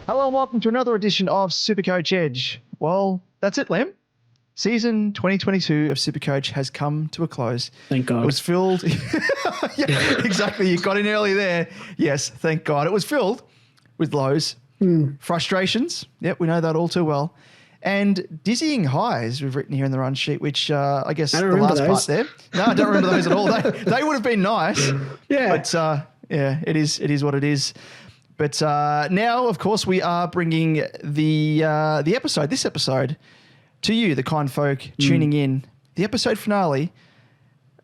Hello and welcome to another edition of SuperCoach Edge. Well, that's it, Liam. Season 2022 of SuperCoach has come to a close. Thank God. It was filled. Yeah, exactly. You got in early there. Yes, thank God. It was filled with lows, frustrations. Yep, we know that all too well. And dizzying highs, we've written here in the run sheet, which I guess the last part there. No, I don't remember those at all. They would have been nice. Yeah. But yeah, it is what it is. But now, of course, we are bringing the episode, this episode, to you, the kind folk tuning in. The episode finale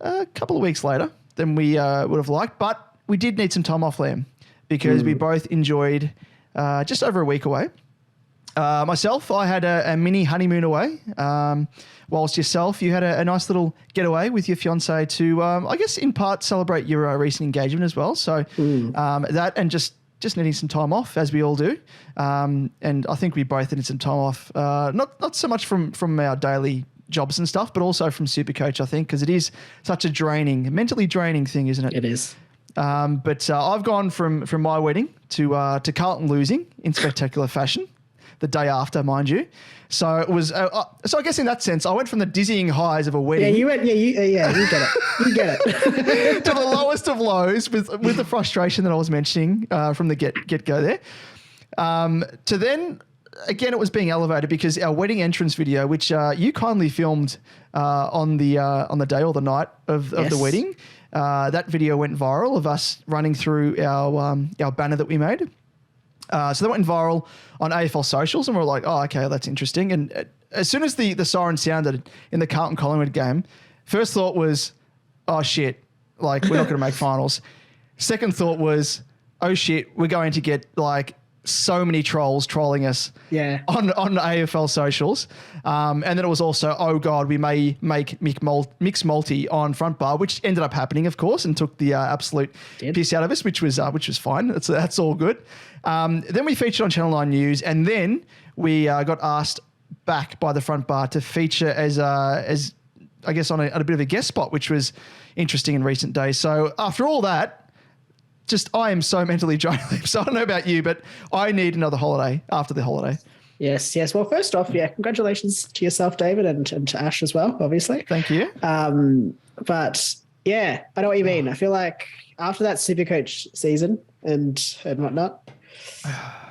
a couple of weeks later than we would have liked, but we did need some time off, Liam, because we both enjoyed just over a week away. Myself, I had a mini honeymoon away, whilst yourself, you had a nice little getaway with your fiancée to, I guess, in part celebrate your recent engagement as well. So that and just needing some time off, as we all do. And I think we both needed some time off, not so much from our daily jobs and stuff, but also from SuperCoach, I think, because it is such a mentally draining thing, isn't it? It is. But I've gone from my wedding to Carlton losing in spectacular fashion the day after, mind you. So it was. So I guess in that sense, I went from the dizzying highs of a wedding. Yeah, you went. You get it. You get it. to the lowest of lows with the frustration that I was mentioning from the get go there. To then again, it was being elevated because our wedding entrance video, which you kindly filmed on the day or the night of the wedding, that video went viral of us running through our banner that we made. So that went viral on AFL socials, and we're like, oh, okay, that's interesting. And as soon as the siren sounded in the Carlton Collingwood game, first thought was, oh shit, like we're not going to make finals. Second thought was, oh shit, we're going to get like so many trolls trolling us on AFL socials. And then it was also, oh God, we may make mixed multi on front bar, which ended up happening, of course, and took the absolute piss out of us, which was fine. That's all good. Then we featured on Channel 9 News, and then we got asked back by the front bar to feature as I guess on a bit of a guest spot, which was interesting in recent days. So after all that, I am so mentally drained. So I don't know about you, but I need another holiday after the holiday. Yes. Well, first off, congratulations to yourself, David, and to Ash as well, obviously. Thank you. But yeah, I know what you mean. I feel like after that SuperCoach season and whatnot,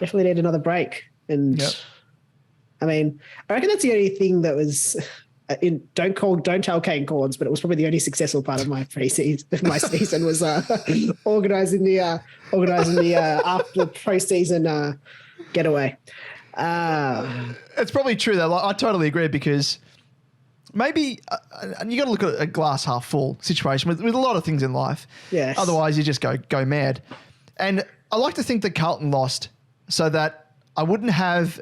definitely need another break. And I mean, I reckon that's the only thing that was don't tell Kane Corns, but it was probably the only successful part of my season was organising the after preseason getaway. It's probably true though. Like, I totally agree, because maybe you got to look at a glass half full situation with a lot of things in life. Yes. Otherwise, you just go mad. And I like to think that Carlton lost so that I wouldn't have,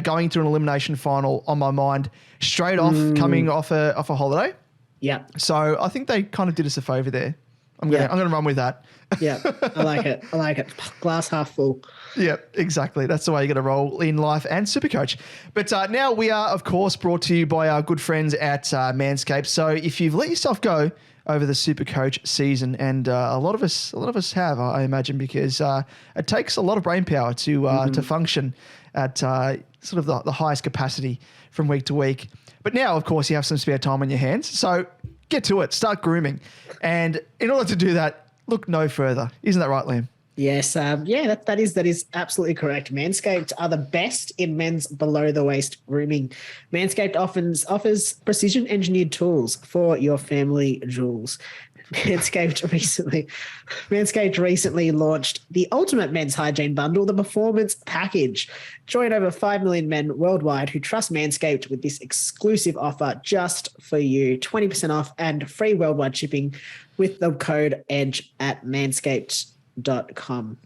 going to an elimination final on my mind straight off coming off a holiday. Yeah. So I think they kind of did us a favour there. I'm gonna run with that. Yeah, I like it. Glass half full. Yeah, exactly. That's the way you got to roll in life and SuperCoach. But now we are, of course, brought to you by our good friends at Manscaped. So if you've let yourself go over the SuperCoach season, and a lot of us have, I imagine, because it takes a lot of brain power to function at sort of the highest capacity from week to week. But now, of course, you have some spare time on your hands. So get to it. Start grooming. And in order to do that, look no further. Isn't that right, Liam? Yes. That is absolutely correct. Manscaped are the best in men's below the waist grooming. Manscaped offers precision engineered tools for your family jewels. Manscaped recently launched the ultimate men's hygiene bundle, the Performance Package. Join over 5 million men worldwide who trust Manscaped with this exclusive offer just for you. 20% off and free worldwide shipping with the code EDGE at manscaped.com.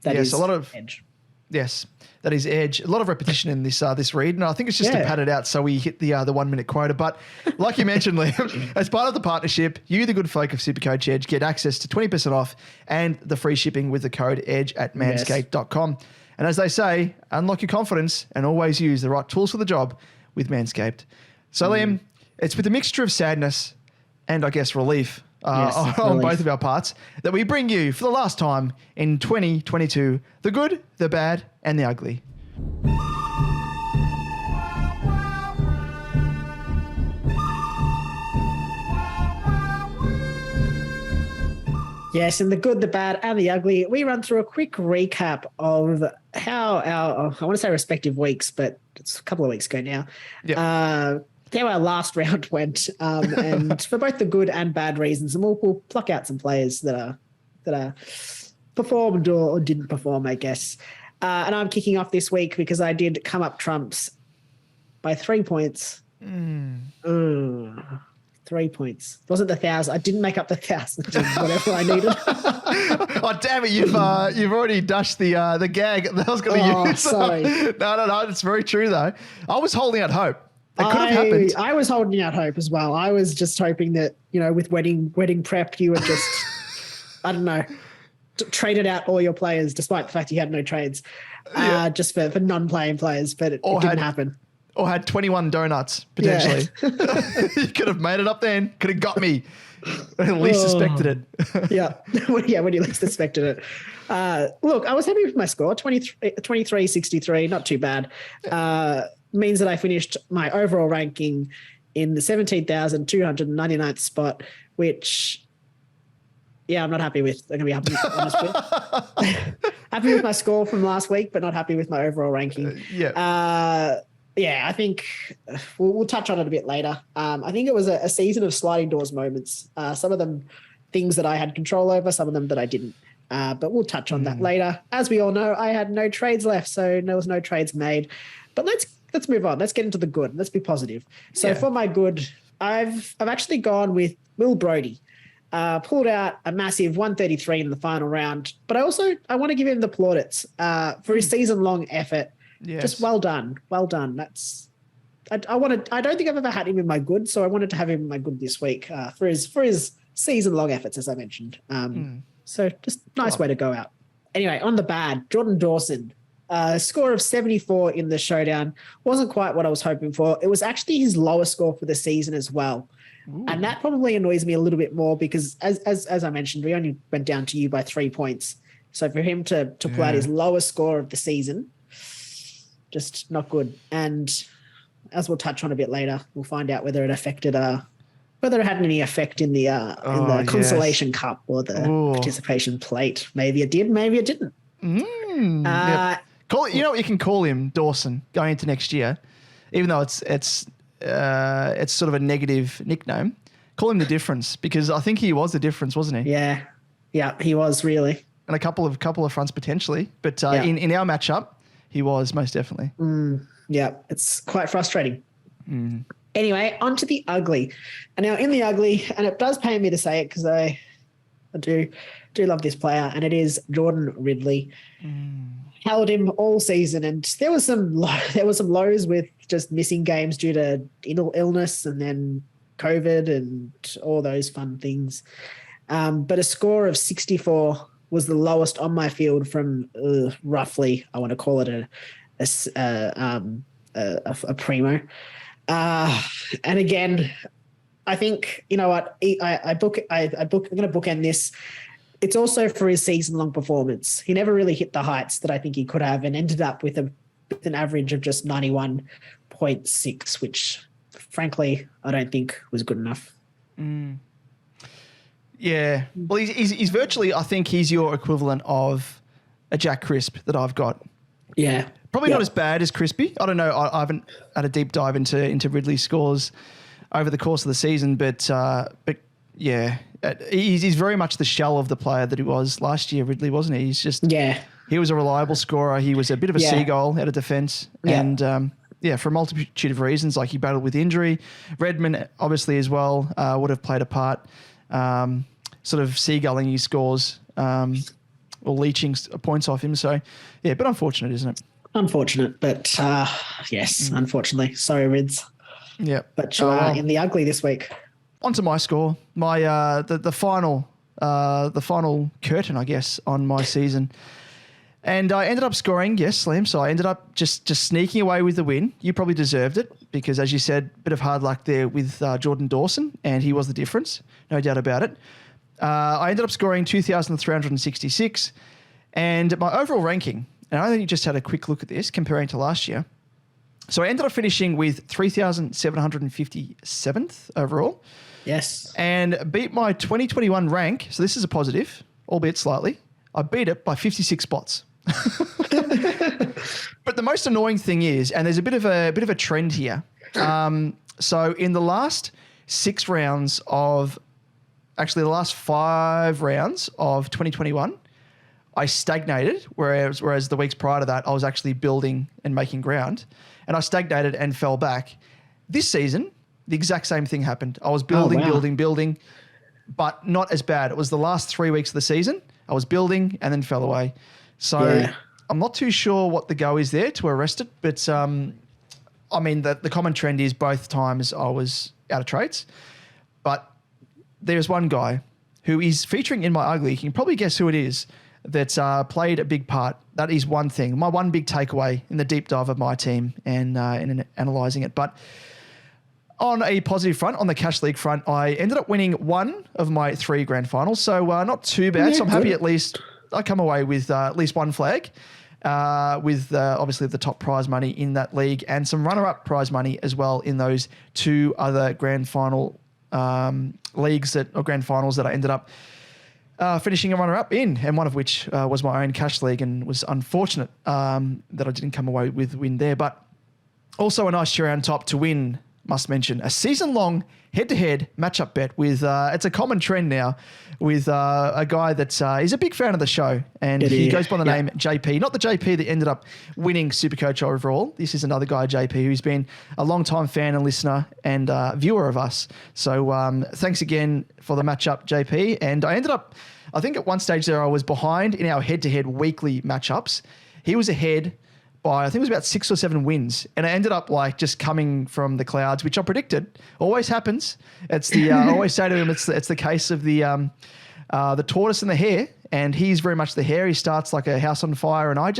That is EDGE. Yes, that is EDGE. A lot of repetition in this read, and I think it's just to pad it out so we hit the 1 minute quota. But like you mentioned, Liam, as part of the partnership, you, the good folk of SuperCoach Edge, get access to 20% off and the free shipping with the code EDGE at manscaped.com. And as they say, unlock your confidence and always use the right tools for the job with Manscaped. So Liam, it's with a mixture of sadness and I guess relief Yes, on relief. both of our parts that we bring you for the last time in 2022, the good, the bad, and the ugly. Yes, in the good, the bad, and the ugly, we run through a quick recap of how our, I want to say respective weeks, but it's a couple of weeks ago now, how our last round went, and for both the good and bad reasons. And we'll pluck out some players that are performed or didn't perform, I guess. And I'm kicking off this week because I did come up trumps by 3 points. 3 points. It wasn't the 1,000. I didn't make up the 1,000 and whatever I needed. Oh, damn it. You've already dashed the gag that I was going to use. Sorry. No. It's very true, though. I was holding out hope. It could have happened. I was holding out hope as well. I was just hoping that, with wedding prep, you would just, I don't know, traded out all your players despite the fact you had no trades, just for non-playing players, but it didn't happen. Or had 21 donuts, potentially. Yeah. You could have made it up then. Could have got me. At least suspected it. Yeah, when you least suspected it. Look, I was happy with my score, 23-63, not too bad. Means that I finished my overall ranking in the 17,299th spot, which, I'm not happy with. I'm going to be honest with. Happy with my score from last week, but not happy with my overall ranking. I think we'll touch on it a bit later. I think it was a season of sliding doors moments. Some of them things that I had control over, some of them that I didn't. But we'll touch on that later. As we all know, I had no trades left, so there was no trades made. But let's move on. Let's get into the good. Let's be positive. So for my good, I've actually gone with Will Brodie. Pulled out a massive 133 in the final round. But I want to give him the plaudits for his season-long effort. Yes. Just well done. Well done. I don't think I've ever had him in my good, so I wanted to have him in my good this week for his season-long efforts, as I mentioned. So just nice way to go out. Anyway, on the bad, Jordan Dawson, score of 74 in the showdown. Wasn't quite what I was hoping for. It was actually his lowest score for the season as well. Ooh. And that probably annoys me a little bit more because as I mentioned, we only went down to you by 3 points. So for him to pull out his lowest score of the season, just not good. And as we'll touch on a bit later, we'll find out whether it affected whether it had any effect in the Consolation Cup or the participation plate. Maybe it did, maybe it didn't. Call it, you know what you can call him, Dawson, going into next year, even though it's sort of a negative nickname. Call him the difference because I think he was the difference, wasn't he? Yeah, he was really. And a couple of fronts potentially, but in our matchup, he was most definitely. It's quite frustrating. Anyway, on to the ugly. And now in the ugly, and it does pain me to say it because I do love this player, and it is Jordan Ridley. Held him all season, and there was some lows with just missing games due to illness and then COVID and all those fun things. But a score of 64 was the lowest on my field from roughly, I want to call it a primo. And again, I think, you know what, I'm going to bookend this. It's also for his season-long performance. He never really hit the heights that I think he could have and ended up with an average of just 91.6, which, frankly, I don't think was good enough. Yeah. Well, he's virtually, I think he's your equivalent of a Jack Crisp that I've got. Yeah. Probably not as bad as Crispy. I don't know. I haven't had a deep dive into Ridley's scores over the course of the season, but yeah, he's very much the shell of the player that he was last year, Ridley, wasn't he? He was a reliable scorer. He was a bit of a seagull out of defence. And for a multitude of reasons, like he battled with injury. Redmond, obviously, as well, would have played a part, sort of seagulling his scores or leeching points off him. So, yeah, but unfortunate, isn't it? Unfortunate, but yes, unfortunately. Sorry, Rids. Yeah. But in the ugly this week. Onto my score, my the final curtain, I guess, on my season. And I ended up scoring, yes, Liam. So I ended up just sneaking away with the win. You probably deserved it because, as you said, a bit of hard luck there with Jordan Dawson, and he was the difference, no doubt about it. I ended up scoring 2,366, and my overall ranking, and I only just had a quick look at this comparing to last year. So I ended up finishing with 3,757th overall. Yes. And beat my 2021 rank. So this is a positive, albeit slightly. I beat it by 56 spots. But the most annoying thing is, and there's a bit of a trend here. So in the last 6 rounds of, actually the last 5 rounds of 2021, I stagnated, whereas the weeks prior to that, I was actually building and making ground. And I stagnated and fell back. This season, the exact same thing happened. I was building, but not as bad. It was the last 3 weeks of the season. I was building and then fell away. So I'm not too sure what the go is there to arrest it. But, I mean, the common trend is both times I was out of trades. But there's one guy who is featuring in my ugly. You can probably guess who it is. That's played a big part. That is one thing. My one big takeaway in the deep dive of my team and in analysing it. But on a positive front, on the Cash League front, I ended up winning 1 of my 3 grand finals. So not too bad. Yeah, so I'm happy at least I come away with at least 1 flag with obviously the top prize money in that league and some runner-up prize money as well in those 2 other grand final leagues or grand finals that I ended up finishing a runner-up in, and one of which was my own Cash League, and was unfortunate that I didn't come away with the win there. But also a nice cherry on top to win, must mention, a season-long head-to-head matchup bet with, it's a common trend now, with a guy that is a big fan of the show, and he goes by the name JP. Not the JP that ended up winning SuperCoach overall. This is another guy, JP, who's been a long-time fan and listener and viewer of us. So thanks again for the matchup, JP. And I ended up, I think at one stage there I was behind in our head-to-head weekly matchups. He was ahead by, I think it was about 6 or 7 wins. And I ended up like just coming from the clouds, which I predicted. Always happens. It's the, I always say to him, it's the case of the tortoise and the hare. And he's very much the hare. He starts like a house on fire. And I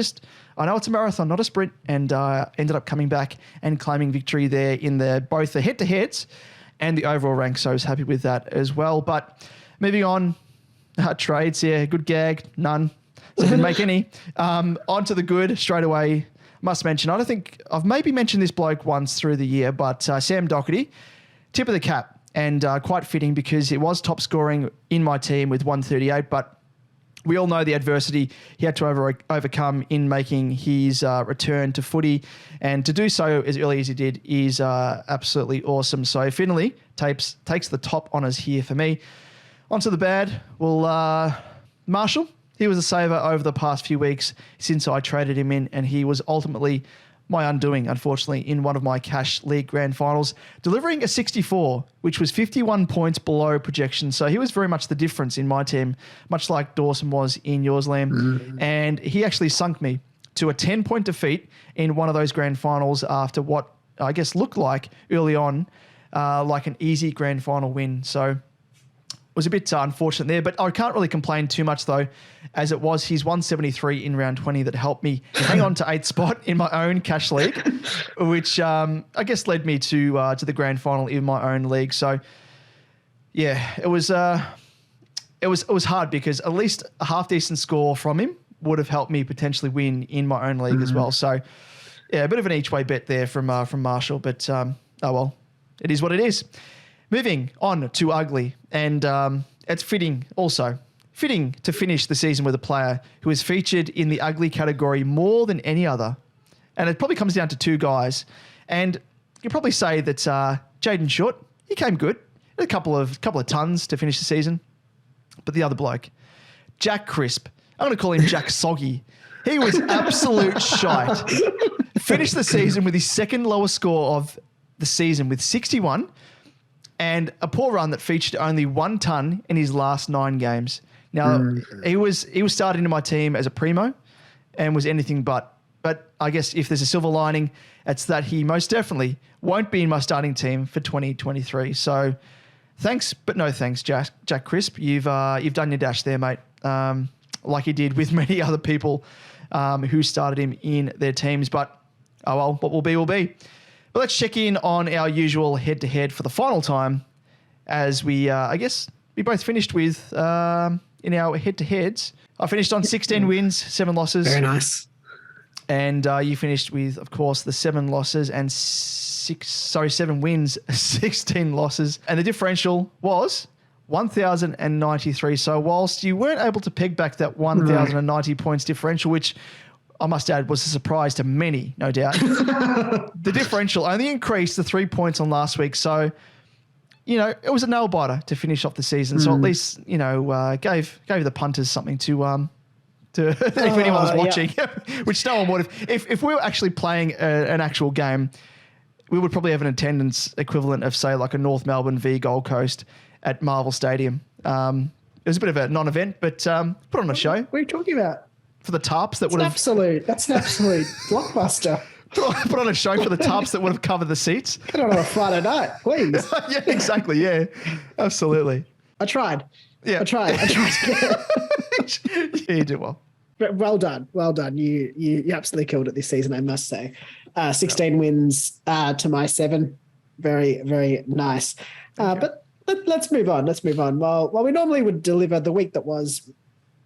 know it's a marathon, not a sprint. And ended up coming back and claiming victory there in both the head-to-heads and the overall rank. So I was happy with that as well. But moving on, trades here, good gag, none. So didn't make any. On to the good straight away. Must mention, I don't think I've maybe mentioned this bloke once through the year, but Sam Doherty, tip of the cap, and quite fitting because it was top scoring in my team with 138, but we all know the adversity he had to overcome in making his return to footy, and to do so as early as he did is absolutely awesome. So Finley takes the top honours here for me. On to the bad. Well, Marshall, he was a saver over the past few weeks since I traded him in, and he was ultimately my undoing, unfortunately, in one of my Cash League grand finals, delivering a 64, which was 51 points below projection. So he was very much the difference in my team, much like Dawson was in yours, Liam. And he actually sunk me to a 10-point defeat in one of those grand finals after what I guess looked like early on, like an easy grand final win. So was a bit unfortunate there, but I can't really complain too much though, as it was his 173 in round 20 that helped me hang on to 8th spot in my own Cash League, which I guess led me to the grand final in my own league. So yeah, it was hard because at least a half decent score from him would have helped me potentially win in my own league as well. So yeah, a bit of an each way bet there from Marshall, but oh well, it is what it is. Moving on to ugly, and it's fitting to finish the season with a player who is featured in the ugly category more than any other. And it probably comes down to 2 guys. And you probably say that Jaden Short, he came good. A couple of tons to finish the season. But the other bloke, Jack Crisp, I'm going to call him Jack Soggy. He was absolute shite. Finished the season with his second lowest score of the season with 61. And a poor run that featured only 1 ton in his last 9 games. Now, he was starting in my team as a primo and was anything but. But I guess if there's a silver lining, it's that he most definitely won't be in my starting team for 2023. So thanks, but no thanks, Jack Crisp. You've done your dash there, mate, like you did with many other people who started him in their teams. But, oh well, what will be will be. But let's check in on our usual head-to-head for the final time as we, I guess, we both finished with, in our head-to-heads. I finished on 16 wins, 7 losses. Very nice. And you finished with, of course, the 7 losses and 7 wins, 16 losses. And the differential was 1,093. So whilst you weren't able to peg back that 1,090 points differential, which I must add was a surprise to many, no doubt, the differential only increased to 3 points on last week. So, you know, it was a nail biter to finish off the season. So at least, you know, gave the punters something to if anyone was watching, which no one would have. If we were actually playing an actual game, we would probably have an attendance equivalent of, say, like a North Melbourne v Gold Coast at Marvel Stadium. It was a bit of a non-event, but put on a show. What are you talking about? For the tarps that would have... That's an absolute blockbuster. Put on a show for the tarps that would have covered the seats. Get on a Friday night, please. Yeah, exactly. Yeah, absolutely. I tried. Yeah. I tried to get it. Yeah, you did well. But well done. You absolutely killed it this season, I must say. 16 wins to my 7. Very, very nice. But let's move on. While we normally would deliver the week that was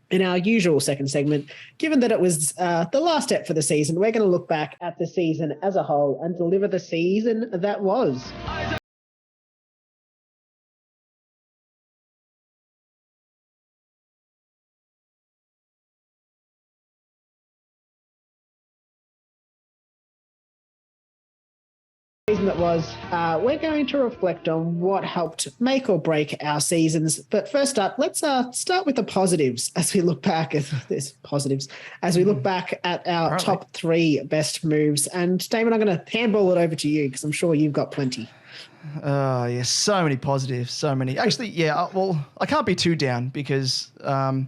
in our usual second segment, given that it was the last step for the season, we're going to look back at the season as a whole and deliver the season that was. Season that was, we're going to reflect on what helped make or break our seasons. But first up, let's start with the positives as we look back at our top 3 best moves. And Damon, I'm going to handball it over to you because I'm sure you've got plenty. Yeah, so many positives, so many. Actually, yeah, well, I can't be too down because, like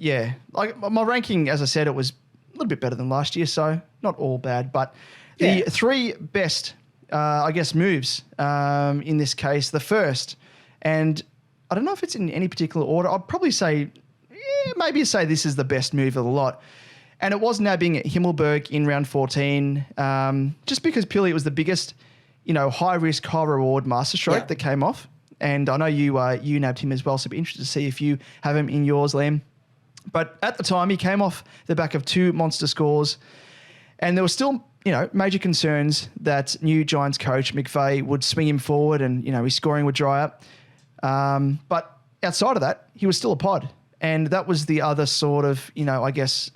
my ranking, as I said, it was a little bit better than last year, so not all bad, but. The 3 best, I guess, moves in this case, the first, and I don't know if it's in any particular order. I'd probably say, maybe say this is the best move of the lot. And it was nabbing Himmelberg in round 14, just because purely it was the biggest, you know, high risk, high reward masterstroke that came off. And I know you nabbed him as well, so I'd be interested to see if you have him in yours, Liam. But at the time, he came off the back of 2 monster scores, and there was still, you know, major concerns that new Giants coach McVeigh would swing him forward and, you know, his scoring would dry up. But outside of that, he was still a pod. And that was the other sort of, you know, I guess,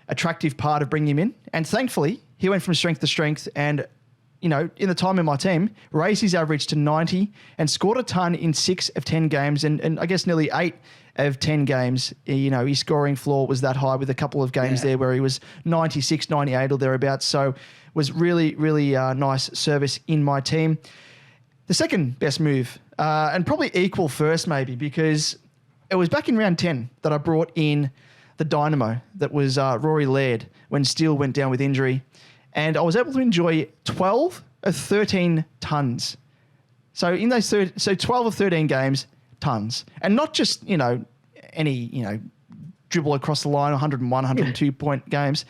attractive part of bringing him in. And thankfully, he went from strength to strength and, you know, in the time in my team, raised his average to 90 and scored a ton in 6 of 10 games and I guess nearly 8 of 10 games. You know, his scoring floor was that high with a couple of games there where he was 96, 98 or thereabouts. So was really, really nice service in my team. The second best move, and probably equal first maybe, because it was back in round 10 that I brought in the dynamo that was Rory Laird when Steele went down with injury. And I was able to enjoy 12 of 13 tons. So in those 12 of 13 games, tons. And not just, you know, any, you know, dribble across the line, 101, 102 point games.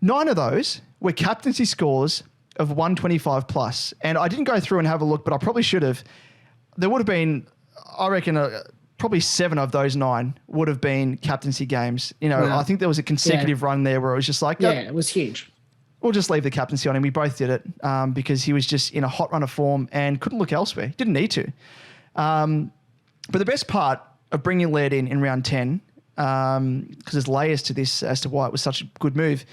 9 of those were captaincy scores of 125 plus. And I didn't go through and have a look, but I probably should have. There would have been, I reckon, probably 7 of those 9 would have been captaincy games. You know, I think there was a consecutive run there where it was just like, it was huge. We'll just leave the captaincy on him. We both did it because he was just in a hot run of form and couldn't look elsewhere. Didn't need to. But the best part of bringing Laird in round 10, because there's layers to this as to why it was such a good move,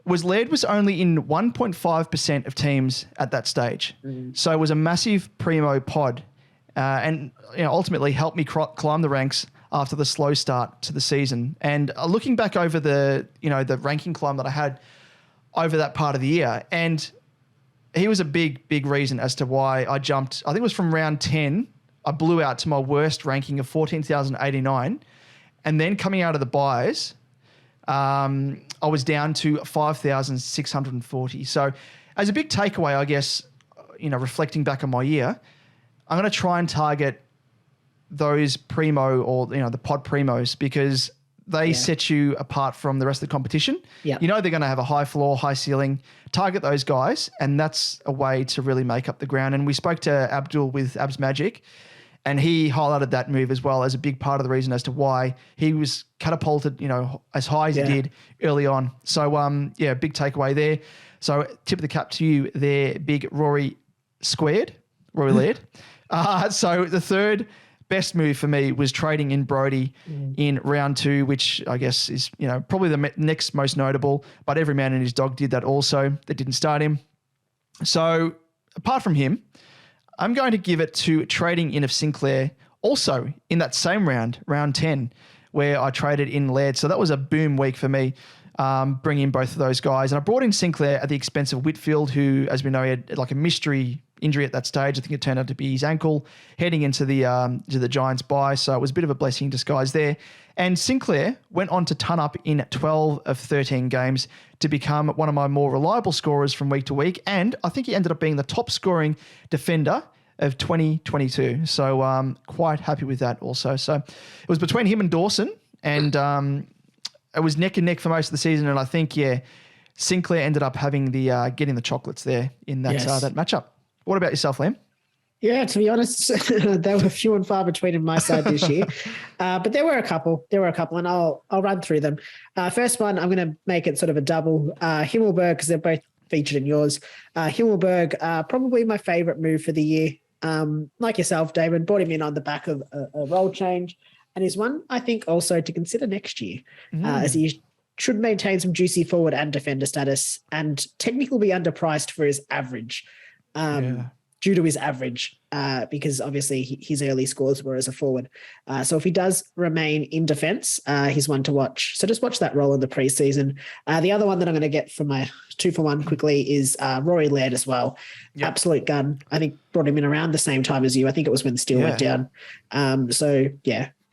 was Laird was only in 1.5% of teams at that stage. So it was a massive primo pod and, you know, ultimately helped me climb the ranks after the slow start to the season. And looking back over the, you know, the ranking climb that I had over that part of the year, and he was a big, big reason as to why I jumped. I think it was from round 10, I blew out to my worst ranking of 14,089. And then coming out of the buys, I was down to 5,640. So as a big takeaway, I guess, you know, reflecting back on my year, I'm going to try and target those primo or, you know, the pod primos, because they set you apart from the rest of the competition. Yeah. You know they're going to have a high floor, high ceiling. Target those guys, and that's a way to really make up the ground. And we spoke to Abdul with Abs Magic, and he highlighted that move as well as a big part of the reason as to why he was catapulted, as high as he did early on. So, big takeaway there. So tip of the cap to you there, big Rory Laird. So the third best move for me was trading in Brodie in round 2, which I guess is, probably the next most notable, but every man and his dog did that also that didn't start him. So apart from him, I'm going to give it to trading in of Sinclair also in that same round 10, where I traded in Laird. So that was a boom week for me, bringing in both of those guys. And I brought in Sinclair at the expense of Whitfield, who, as we know, he had like a mystery injury at that stage. I think it turned out to be his ankle heading into the Giants bye. So it was a bit of a blessing in disguise there. And Sinclair went on to ton up in 12 of 13 games to become one of my more reliable scorers from week to week. And I think he ended up being the top scoring defender of 2022. So quite happy with that also. So it was between him and Dawson, and it was neck and neck for most of the season. And I think, Sinclair ended up having the getting the chocolates there in that that matchup. What about yourself, Liam? Yeah, to be honest, there were few and far between on my side this year, but there were a couple, and I'll run through them. First one, I'm going to make it sort of a double. Himmelberg, because they're both featured in yours. Himmelberg, probably my favorite move for the year. Like yourself, David, brought him in on the back of a role change, and is one I think also to consider next year, as he should maintain some juicy forward and defender status, and technically be underpriced for his average. Due to his average, because obviously his early scores were as a forward. So if he does remain in defense, he's one to watch. So just watch that role in the preseason. The other one that I'm going to get for my 2-for-1 quickly is Rory Laird as well. Yep. Absolute gun. I think brought him in around the same time as you. I think it was when Steele went down.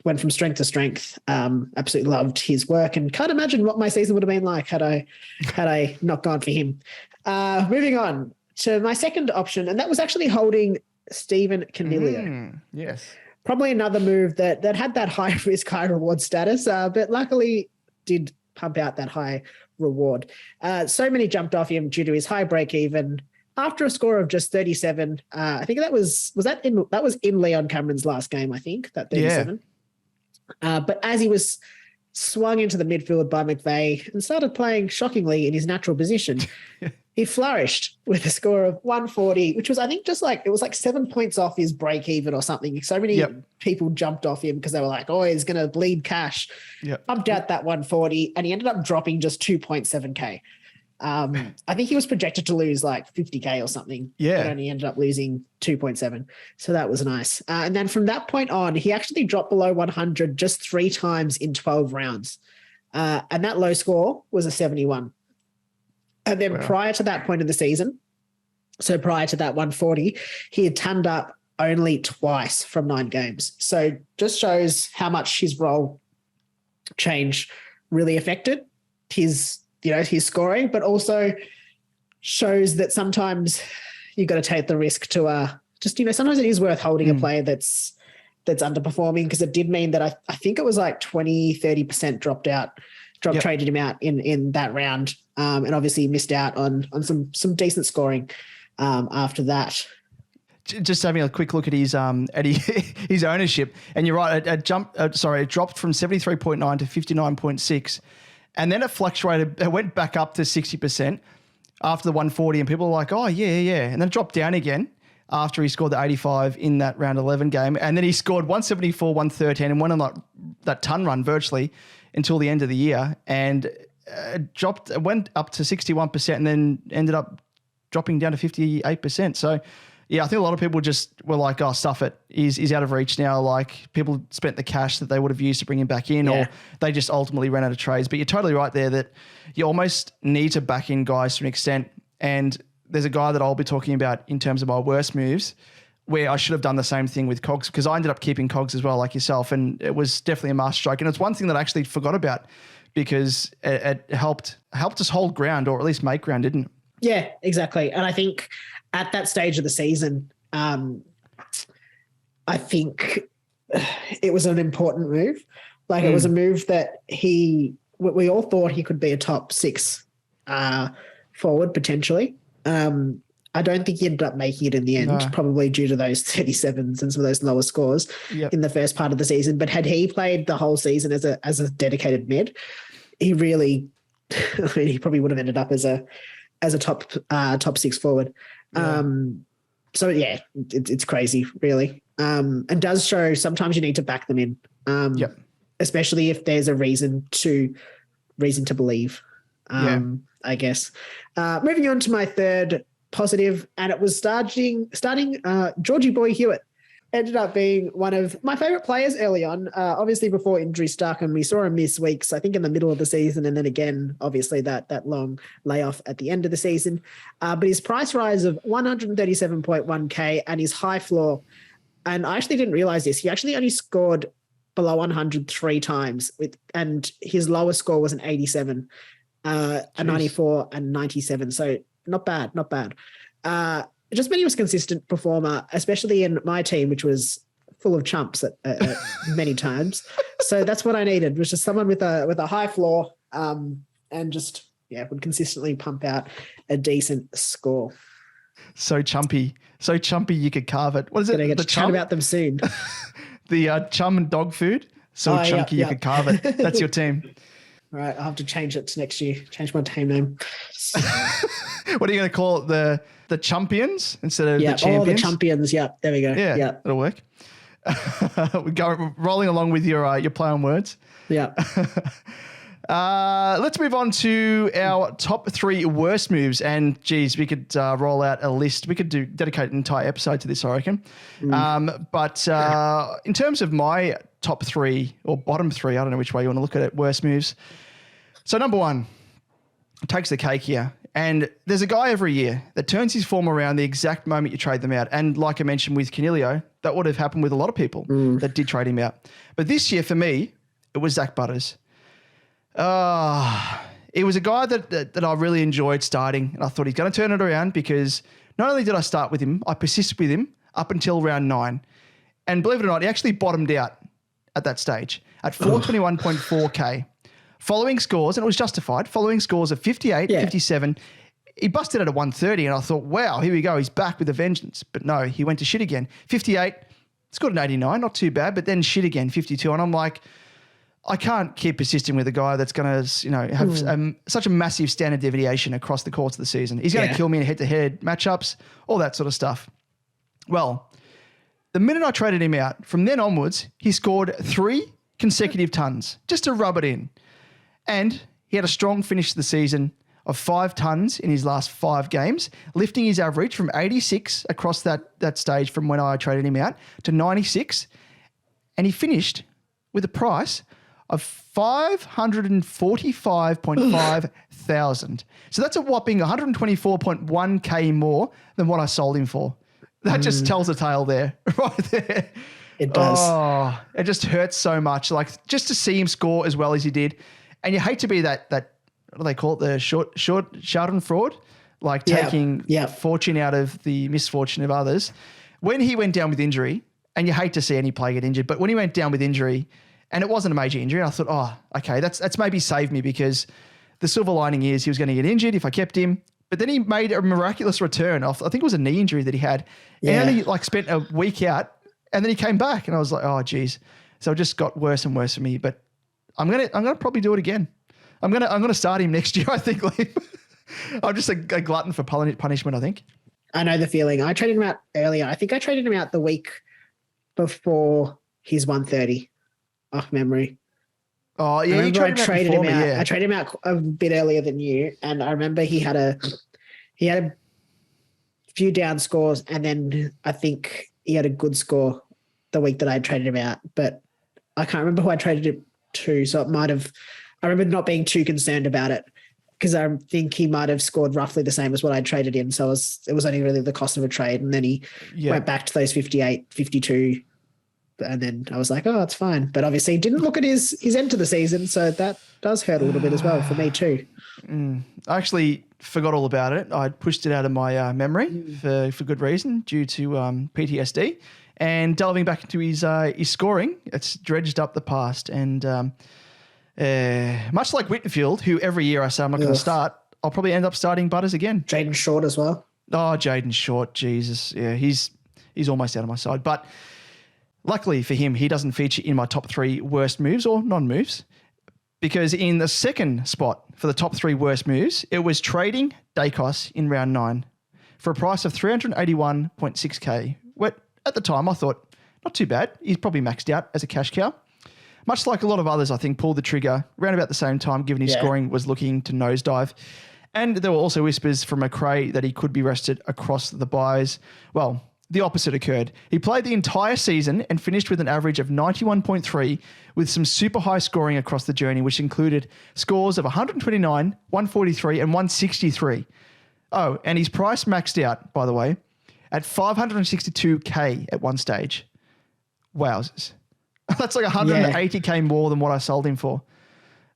Went from strength to strength. Absolutely loved his work, and can't imagine what my season would have been like had I not gone for him. Moving on to my second option, and that was actually holding Stephen Canilio. Yes. Probably another move that had that high risk, high reward status, but luckily did pump out that high reward. So many jumped off him due to his high break even. After a score of just 37, I think that was in Leon Cameron's last game, I think, that 37. But as he was swung into the midfield by McVeigh and started playing shockingly in his natural position, he flourished with a score of 140, which was, I think, it was like 7 points off his break even or something. So many people jumped off him because they were like, oh, he's going to bleed cash. Pumped out that 140, and he ended up dropping just 2.7K. I think he was projected to lose like 50K or something. But only ended up losing 2.7. So that was nice. And then from that point on, he actually dropped below 100 just 3 times in 12 rounds. And that low score was a 71. And then prior to that point of the season, so prior to that 140, he had turned up only twice from 9 games. So just shows how much his role change really affected his scoring, but also shows that sometimes you've got to take the risk to sometimes it is worth holding a player that's underperforming, because it did mean that I think it was like 20-30% traded him out in that round. And obviously missed out on some decent scoring after that. Just having a quick look at his his ownership, and you're right, it dropped from 73.9 to 59.6, and then it fluctuated. It went back up to 60% after the 140, and people were like, "Oh yeah," and then it dropped down again after he scored the 85 in that round 11 game, and then he scored 174, 113, and went on like that ton run virtually until the end of the year, and it went up to 61% and then ended up dropping down to 58%. So, I think a lot of people just were like, oh, stuff it. He's out of reach now. Like, people spent the cash that they would have used to bring him back in, or they just ultimately ran out of trades. But you're totally right there that you almost need to back in guys to an extent. And there's a guy that I'll be talking about in terms of my worst moves where I should have done the same thing with Cogs, because I ended up keeping Cogs as well, like yourself. And it was definitely a masterstroke. And it's one thing that I actually forgot about, because it helped us hold ground, or at least make ground, didn't it? Yeah, exactly. And I think at that stage of the season, I think it was an important move. Like it was a move that we all thought he could be a top 6 forward potentially. I don't think he ended up making it in the end, probably due to those 37s and some of those lower scores in the first part of the season. But had he played the whole season as a dedicated mid, he really, I mean, he probably would have ended up as a top 6 forward. Yeah. So yeah, it's crazy, really, and does show sometimes you need to back them in, especially if there's a reason to believe. I guess. Moving on to my third positive, and it was starting Georgie Boy Hewitt. Ended up being one of my favourite players early on, obviously before injury stuck, and we saw him miss weeks, I think in the middle of the season, and then again, obviously that long layoff at the end of the season. But his price rise of 137.1K and his high floor, and I actually didn't realise this, he actually only scored below 100 3 times, and his lowest score was an 87, a 94 and 97, so not bad. It just meant he was a consistent performer, especially in my team, which was full of chumps at many times. So that's what I needed, was just someone with a high floor, and just would consistently pump out a decent score. So chumpy you could carve it. What is it? Gonna get to chat about them soon. The chum and dog food. So chunky you could carve it. That's your team. All right, I'll have to change it to next year. Change my team name. What are you going to call it? The Chumpions instead of the Champions? The Chumpions. Yeah, there we go. Yeah. That'll work. We're rolling along with your play on words. Yeah. Let's move on to our top 3 worst moves. And geez, we could roll out a list. We could dedicate an entire episode to this, I reckon. But in terms of my top 3 or bottom 3, I don't know which way you want to look at it, worst moves. So number 1 takes the cake here. And there's a guy every year that turns his form around the exact moment you trade them out. And like I mentioned with Canelio, that would have happened with a lot of people that did trade him out. But this year for me, it was Zach Butters. It was a guy that I really enjoyed starting, and I thought he's going to turn it around, because not only did I start with him, I persisted with him up until round 9. And believe it or not, he actually bottomed out at that stage at 421.4K. Following scores, and it was justified, following scores of 58, 57, he busted it at 130, and I thought, wow, here we go, he's back with a vengeance. But no, he went to shit again. 58, scored an 89, not too bad, but then shit again, 52. And I'm like, I can't keep persisting with a guy that's going to, have such a massive standard deviation across the course of the season. He's going to kill me in head-to-head matchups, all that sort of stuff. Well, the minute I traded him out, from then onwards, he scored 3 consecutive tons just to rub it in. And he had a strong finish to the season of 5 tons in his last 5 games, lifting his average from 86 across that stage from when I traded him out to 96. And he finished with a price of 545.5 thousand. So that's a whopping 124.1K more than what I sold him for. That just tells a tale there, right there. It does. Oh, it just hurts so much. Like, just to see him score as well as he did. And you hate to be that what do they call it? The short schadenfreude, like taking fortune out of the misfortune of others. When he went down with injury, and you hate to see any player get injured, but when he went down with injury, and it wasn't a major injury, I thought, oh, okay, that's maybe saved me, because the silver lining is he was going to get injured if I kept him. But then he made a miraculous return. I think it was a knee injury that he had. Yeah. And he spent a week out, and then he came back, and I was like, oh, geez. So it just got worse and worse for me. But I'm gonna probably do it again. I'm gonna start him next year, I think, Liam. I'm just a glutton for punishment, I think. I know the feeling. I traded him out earlier. I think I traded him out the week before his 130 off memory. Oh, yeah. I traded him out. I traded him out a bit earlier than you. And I remember he had a few down scores, and then I think he had a good score the week that I traded him out. But I can't remember who I traded him to. So I remember not being too concerned about it, because I think he might have scored roughly the same as what I traded in. So it was only really the cost of a trade. And then he went back to those 58, 52. And then I was like, oh, it's fine. But obviously didn't look at his end to the season. So that does hurt a little bit as well for me too. I actually forgot all about it. I pushed it out of my memory for good reason, due to PTSD. And delving back into his scoring, it's dredged up the past. And much like Whitfield, who every year I say I'm not going to start, I'll probably end up starting Butters again. Jaden Short as well. Oh, Jaden Short, Jesus. Yeah, he's almost out of my side. But luckily for him, he doesn't feature in my top 3 worst moves or non-moves, because in the second spot for the top 3 worst moves, it was trading Dacos in round 9 for a price of 381.6K. What at the time I thought, not too bad. He's probably maxed out as a cash cow. Much like a lot of others, I think, pulled the trigger around about the same time, given his scoring was looking to nosedive. And there were also whispers from McRae that he could be rested across the buys. Well, the opposite occurred. He played the entire season and finished with an average of 91.3 with some super high scoring across the journey, which included scores of 129, 143 and 163. Oh, and his price maxed out, by the way, at 562K at one stage. Wowzers. That's like 180K more than what I sold him for.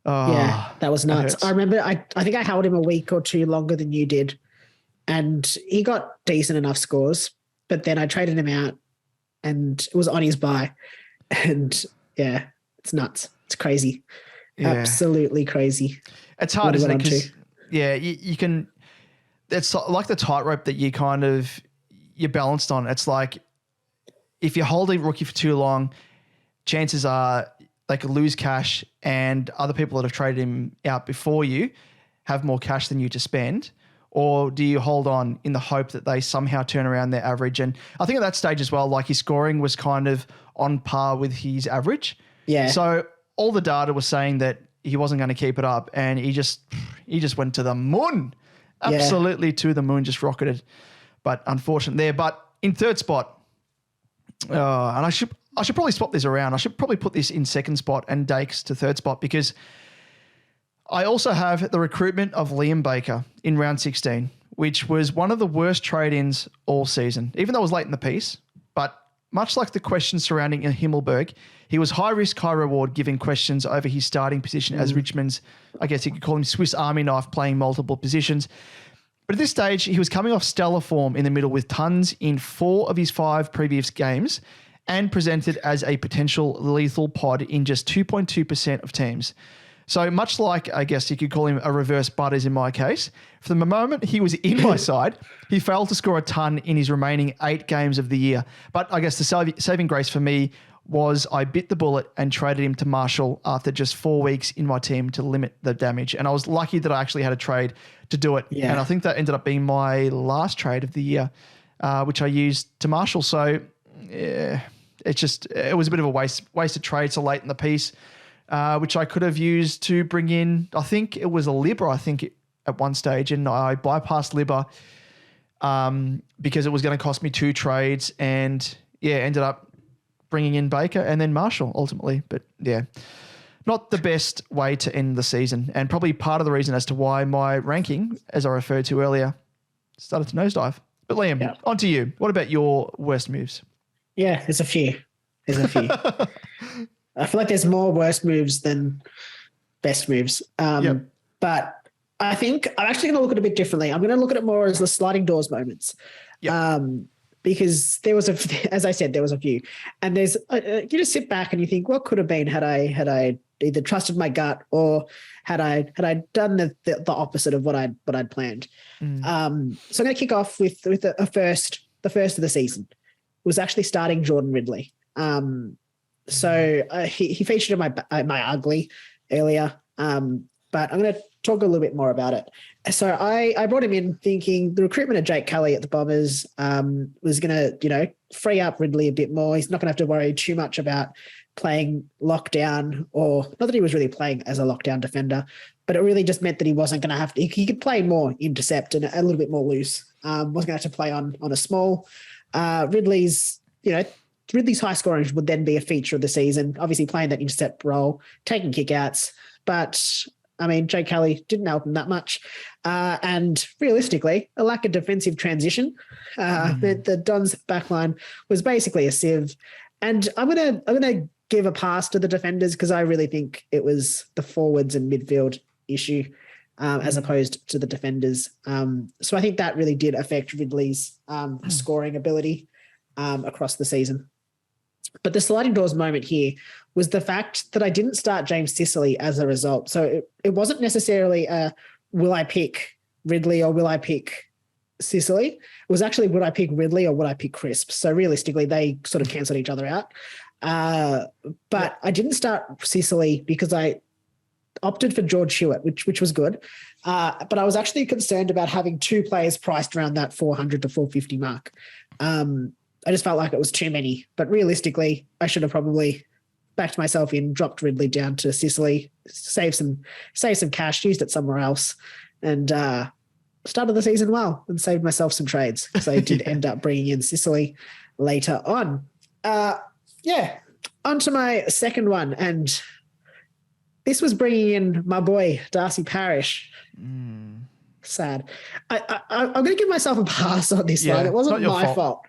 Oh, yeah, that was nuts. I remember I think I held him a week or two longer than you did, and he got decent enough scores, but then I traded him out and it was on his buy. And yeah, it's nuts. It's crazy. Yeah. Absolutely crazy. It's hard, isn't it? Because you can, it's like the tightrope that you're balanced on. It's like if you hold a rookie for too long, chances are they could lose cash, and other people that have traded him out before you have more cash than you to spend. Or do you hold on in the hope that they somehow turn around their average? And I think at that stage as well, like his scoring was kind of on par with his average. Yeah. So all the data was saying that he wasn't going to keep it up, and he just went to the moon. Absolutely to the moon, just rocketed. But unfortunate there. But in third spot, and I should probably swap this around. I should probably put this in second spot and Dakes to third spot, because I also have the recruitment of Liam Baker in round 16, which was one of the worst trade-ins all season, even though it was late in the piece. But much like the questions surrounding Himmelberg, he was high risk, high reward, giving questions over his starting position as Richmond's, I guess you could call him Swiss Army knife, playing multiple positions. But at this stage, he was coming off stellar form in the middle with tons in 4 of his 5 previous games, and presented as a potential lethal pod in just 2.2% of teams. So much like, I guess you could call him a reverse Butters in my case, from the moment he was in my side, he failed to score a ton in his remaining 8 games of the year. But I guess the saving grace for me was I bit the bullet and traded him to Marshall after just 4 weeks in my team to limit the damage. And I was lucky that I actually had a trade to do it. Yeah. And I think that ended up being my last trade of the year, which I used to Marshall. So yeah, it was a bit of a wasted trade so late in the piece, which I could have used to bring in, I think it was a Libba, at one stage, and I bypassed Libba because it was going to cost me 2 trades, and ended up bringing in Baker and then Marshall ultimately. But yeah, not the best way to end the season, and probably part of the reason as to why my ranking, as I referred to earlier, started to nosedive. But Liam, on to you. What about your worst moves? Yeah, there's a few. I feel like there's more worst moves than best moves. But I think I'm actually going to look at it a bit differently. I'm going to look at it more as the sliding doors moments. Because there was as I said, there was a few. And there's, you just sit back and you think, what could have been had I either trusted my gut or had I done the opposite of what I'd planned. So I'm going to kick off with the first of the season. Was actually starting Jordan Ridley. So he featured in my ugly earlier, but I'm going to talk a little bit more about it. So I brought him in thinking the recruitment of Jake Kelly at the Bombers was going to, free up Ridley a bit more. He's not going to have to worry too much about playing lockdown, or not that he was really playing as a lockdown defender, but it really just meant that he wasn't going to have to, he could play more intercept and a little bit more loose. Wasn't going to have to play on a small. Ridley's high scoring would then be a feature of the season, obviously playing that intercept role, taking kickouts. But I mean, Jay Kelly didn't help him that much. And realistically, a lack of defensive transition. The Dons backline was basically a sieve. And I'm gonna give a pass to the defenders, because I really think it was the forwards and midfield issue. As opposed to the defenders. So I think that really did affect Ridley's scoring ability across the season. But the sliding doors moment here was the fact that I didn't start James Sicily as a result. So it wasn't necessarily will I pick Ridley or will I pick Sicily? It was actually would I pick Ridley or would I pick Crisps? So realistically, they sort of cancelled each other out. But I didn't start Sicily because I opted for George Hewitt, which was good. But I was actually concerned about having two players priced around that 400 to 450 mark. I just felt like it was too many. But realistically, I should have probably backed myself in, dropped Ridley down to Sicily, save some cash, used it somewhere else, and started the season well and saved myself some trades. So I did end up bringing in Sicily later on. On to my second one, and this was bringing in my boy Darcy Parish. Sad. I'm going to give myself a pass on this one. It wasn't my fault.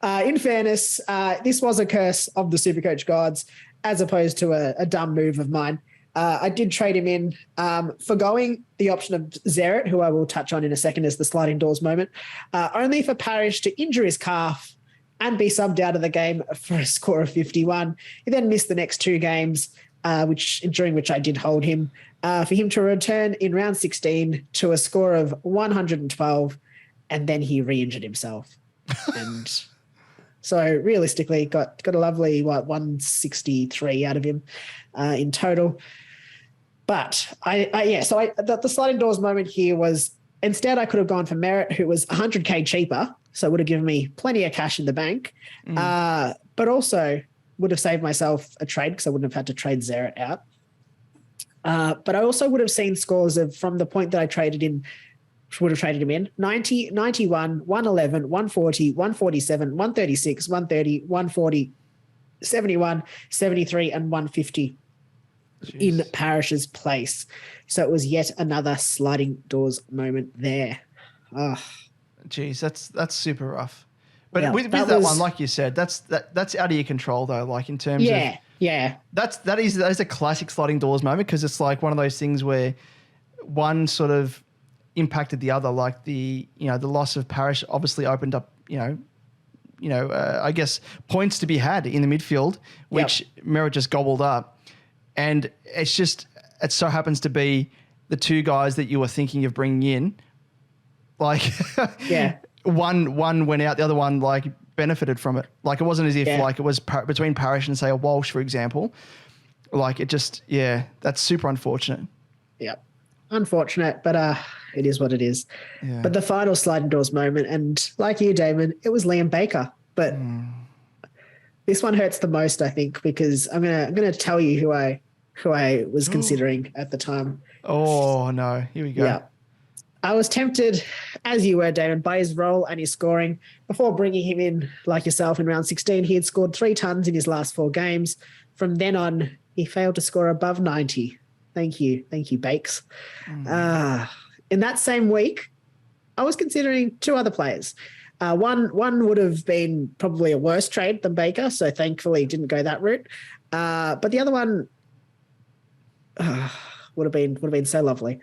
In fairness, this was a curse of the Supercoach gods as opposed to a dumb move of mine. I did trade him in, forgoing the option of Zeret, who I will touch on in a second as the sliding doors moment, only for Parish to injure his calf and be subbed out of the game for a score of 51. He then missed the next two games, during which I did hold him, for him to return in round 16 to a score of 112, and then he re-injured himself. And so realistically got a lovely 163 out of him in total. But the sliding doors moment here was, instead I could have gone for Merritt, who was 100K cheaper, so it would have given me plenty of cash in the bank, but also would have saved myself a trade because I wouldn't have had to trade Zeret out. But I also would have seen scores from the point that I would have traded him in 90, 91, 111, 140, 147, 136, 130, 140, 71, 73, and 150 in Parish's place. So it was yet another sliding doors moment there. Geez, that's super rough. But with that one, like you said, that's out of your control though. Like in terms of that is a classic sliding doors moment, because it's like one of those things where one sort of impacted the other. Like the loss of Parish obviously opened up I guess points to be had in the midfield, which Merritt just gobbled up, and it so happens to be the two guys that you were thinking of bringing in. Like one went out, the other one like benefited from it. Like it wasn't as if like it was between Parish and say a Walsh, for example. Like it just, that's super unfortunate. Yep. Unfortunate, but it is what it is. Yeah. But the final sliding doors moment, and like you, Damon, it was Liam Baker. But this one hurts the most, I think, because I'm gonna tell you who I was considering at the time. Oh no, here we go. Yeah. I was tempted, as you were, Damon, by his role and his scoring. Before bringing him in, like yourself, in round 16, he had scored 3 tons in his last 4 games. From then on, he failed to score above 90. Thank you, Bakes. In that same week, I was considering 2 other players. One would have been probably a worse trade than Baker, so thankfully didn't go that route. But the other one would have been so lovely.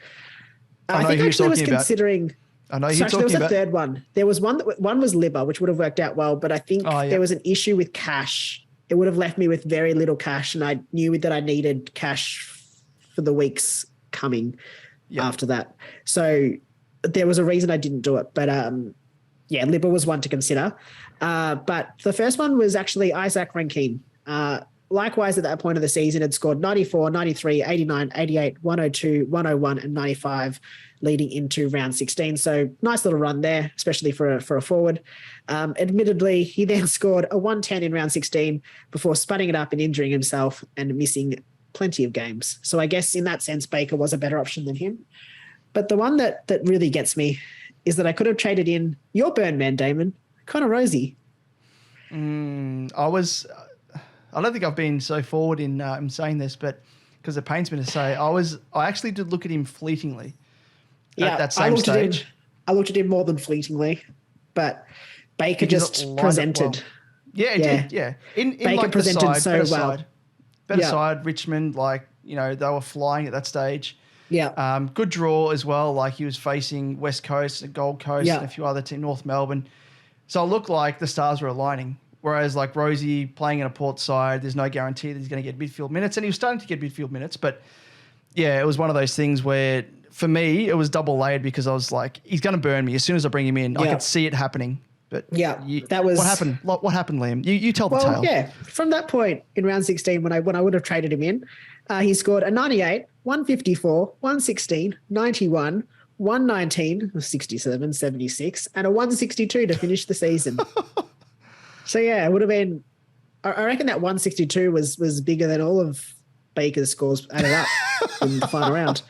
I think I actually was considering. I know you're talking there was a about. third one. There was one was Libba, which would have worked out well, but I think there was an issue with cash. It would have left me with very little cash, and I knew that I needed cash for the weeks coming after that. So there was a reason I didn't do it. But Libba was one to consider. But the first one was actually Isaac Rankine. Likewise, at that point of the season, had scored 94, 93, 89, 88, 102, 101, and 95 leading into round 16. So nice little run there, especially for a forward. Admittedly, he then scored a 110 in round 16 before sputting it up and injuring himself and missing plenty of games. So I guess in that sense, Baker was a better option than him. But the one that really gets me is that I could have traded in your burn man, Damon, Connor Rosie. I don't think I've been so forward in saying this, but because it pains me to say, I actually did look at him fleetingly at that same stage. I looked at him more than fleetingly, but Baker just presented. Well. Yeah, it did. Yeah, in Baker like presented the side, so well. Better side, Richmond, they were flying at that stage. Yeah. Good draw as well. Like he was facing West Coast and Gold Coast and a few other teams, North Melbourne. So it looked like the stars were aligning. Whereas like Rosie playing in a Port side, there's no guarantee that he's going to get midfield minutes, and he was starting to get midfield minutes. But yeah, it was one of those things where for me it was double layered because I was like, he's going to burn me as soon as I bring him in. I could see it happening. But that was what happened. What happened, Liam? You tell the tale. Yeah, from that point in round 16, when I would have traded him in, he scored a 98, 154, 116, 91, 119, 67, 76, and a 162 to finish the season. So yeah, it would have been. I reckon that 162 was bigger than all of Baker's scores added up in the final round.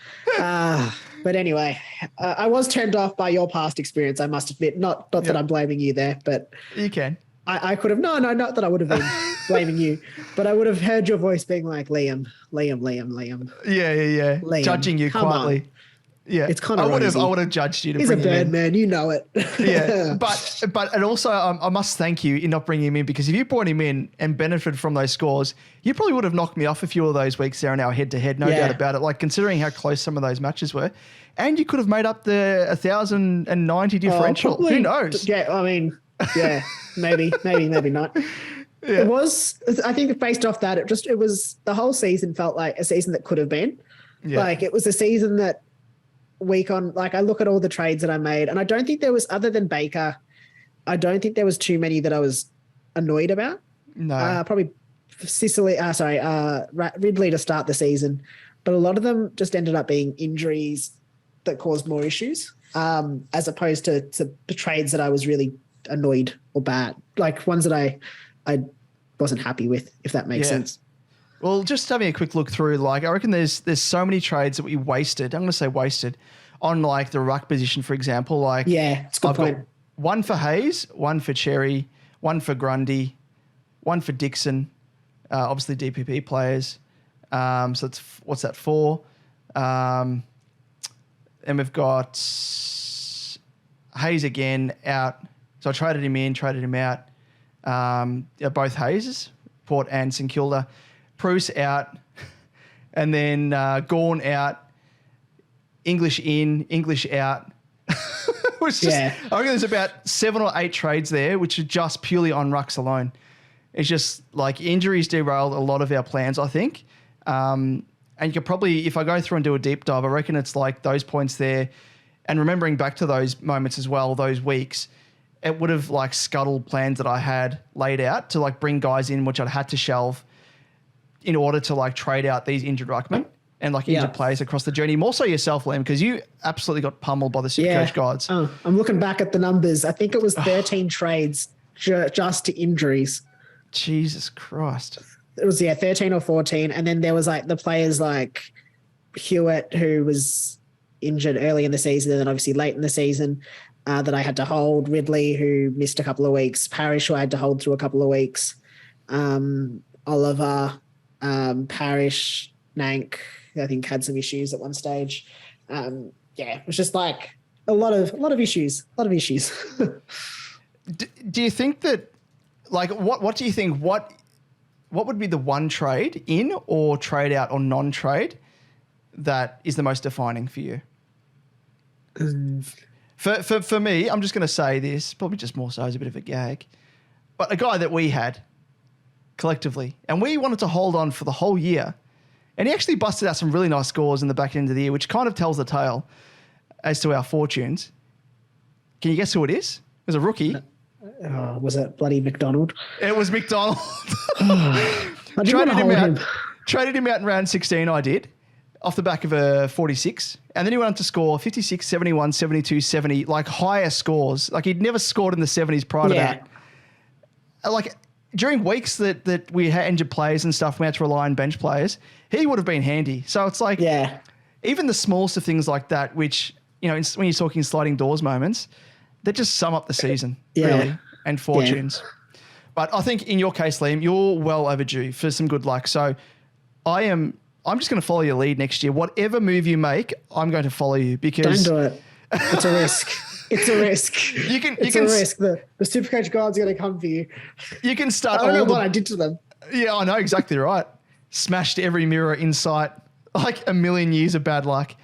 But anyway, I was turned off by your past experience, I must admit. Not that I'm blaming you there, but you can. I could have not that I would have been blaming you, but I would have heard your voice being like, Liam. Yeah. Liam, judging you quietly. On. Yeah, it's kind of. I would have judged you. He's a bird man, you know it. Yeah, but and also I must thank you in not bringing him in, because if you brought him in and benefited from those scores, you probably would have knocked me off a few of those weeks there in our head to head, no doubt about it. Like considering how close some of those matches were, and you could have made up the 1,090 differential. Probably, who knows? Yeah, I mean, yeah, maybe not. Yeah. It was. I think based off that, it was the whole season felt like a season that could have been. Yeah. Like it was a season that. Week on, like I look at all the trades that I made, and I don't think there was, other than Baker, I don't think there was too many that I was annoyed about. No, probably Ridley to start the season, but a lot of them just ended up being injuries that caused more issues, as opposed to trades that I was really annoyed or bad, like ones that I wasn't happy with, if that makes sense. Well, just having a quick look through, like I reckon there's so many trades that we wasted. I'm going to say wasted on like the ruck position, for example. Like it's a good point. Got one for Hayes, one for Cherry, one for Grundy, one for Dixon. Obviously DPP players. So it's what's that for? And we've got Hayes again out. So I traded him in, traded him out. Both Hayeses, Port and St Kilda. Bruce out, and then Gorn out, English in, English out. It was just, I reckon there's about 7 or 8 trades there, which are just purely on rucks alone. It's just like injuries derailed a lot of our plans, I think. And you could probably, if I go through and do a deep dive, I reckon it's like those points there, and remembering back to those moments as well, those weeks, it would have like scuttled plans that I had laid out to like bring guys in, which I'd had to shelve in order to like trade out these injured ruckmen and like injured players across the journey. More so yourself, Liam, because you absolutely got pummeled by the SuperCoach gods. Oh, I'm looking back at the numbers. I think it was 13 trades just to injuries. Jesus Christ. It was 13 or 14, and then there was like the players like Hewitt, who was injured early in the season, and then obviously late in the season that I had to hold. Ridley, who missed a couple of weeks. Parrish, who I had to hold through a couple of weeks. Oliver. Parrish, Nank, I think had some issues at one stage. It was just like a lot of issues. Do you think that, like, what do you think? What would be the one trade in or trade out or non-trade that is the most defining for you? For me, I'm just going to say this, probably just more so as a bit of a gag, but a guy that we had collectively, and we wanted to hold on for the whole year, and he actually busted out some really nice scores in the back end of the year, which kind of tells the tale as to our fortunes. Can you guess who it is? It was a rookie. Was it bloody McDonald? It was McDonald. Traded him out in round 16, I did, off the back of a 46. And then he went on to score 56, 71, 72, 70, like higher scores. Like he'd never scored in the 70s prior to that. Like during weeks that we had injured players and stuff, we had to rely on bench players, he would have been handy. So it's like, even the smallest of things like that, which, you know, when you're talking sliding doors moments, that just sum up the season, really, and fortunes. But I think in your case, Liam, you're well overdue for some good luck. So I'm just going to follow your lead next year. Whatever move you make, I'm going to follow you because... Don't do it. It's a risk. It's a risk. It's a risk. The SuperCoach God's going to come for you. You can start. I don't know what I did to them. Yeah, I know exactly right. Smashed every mirror in sight, like a million years of bad luck.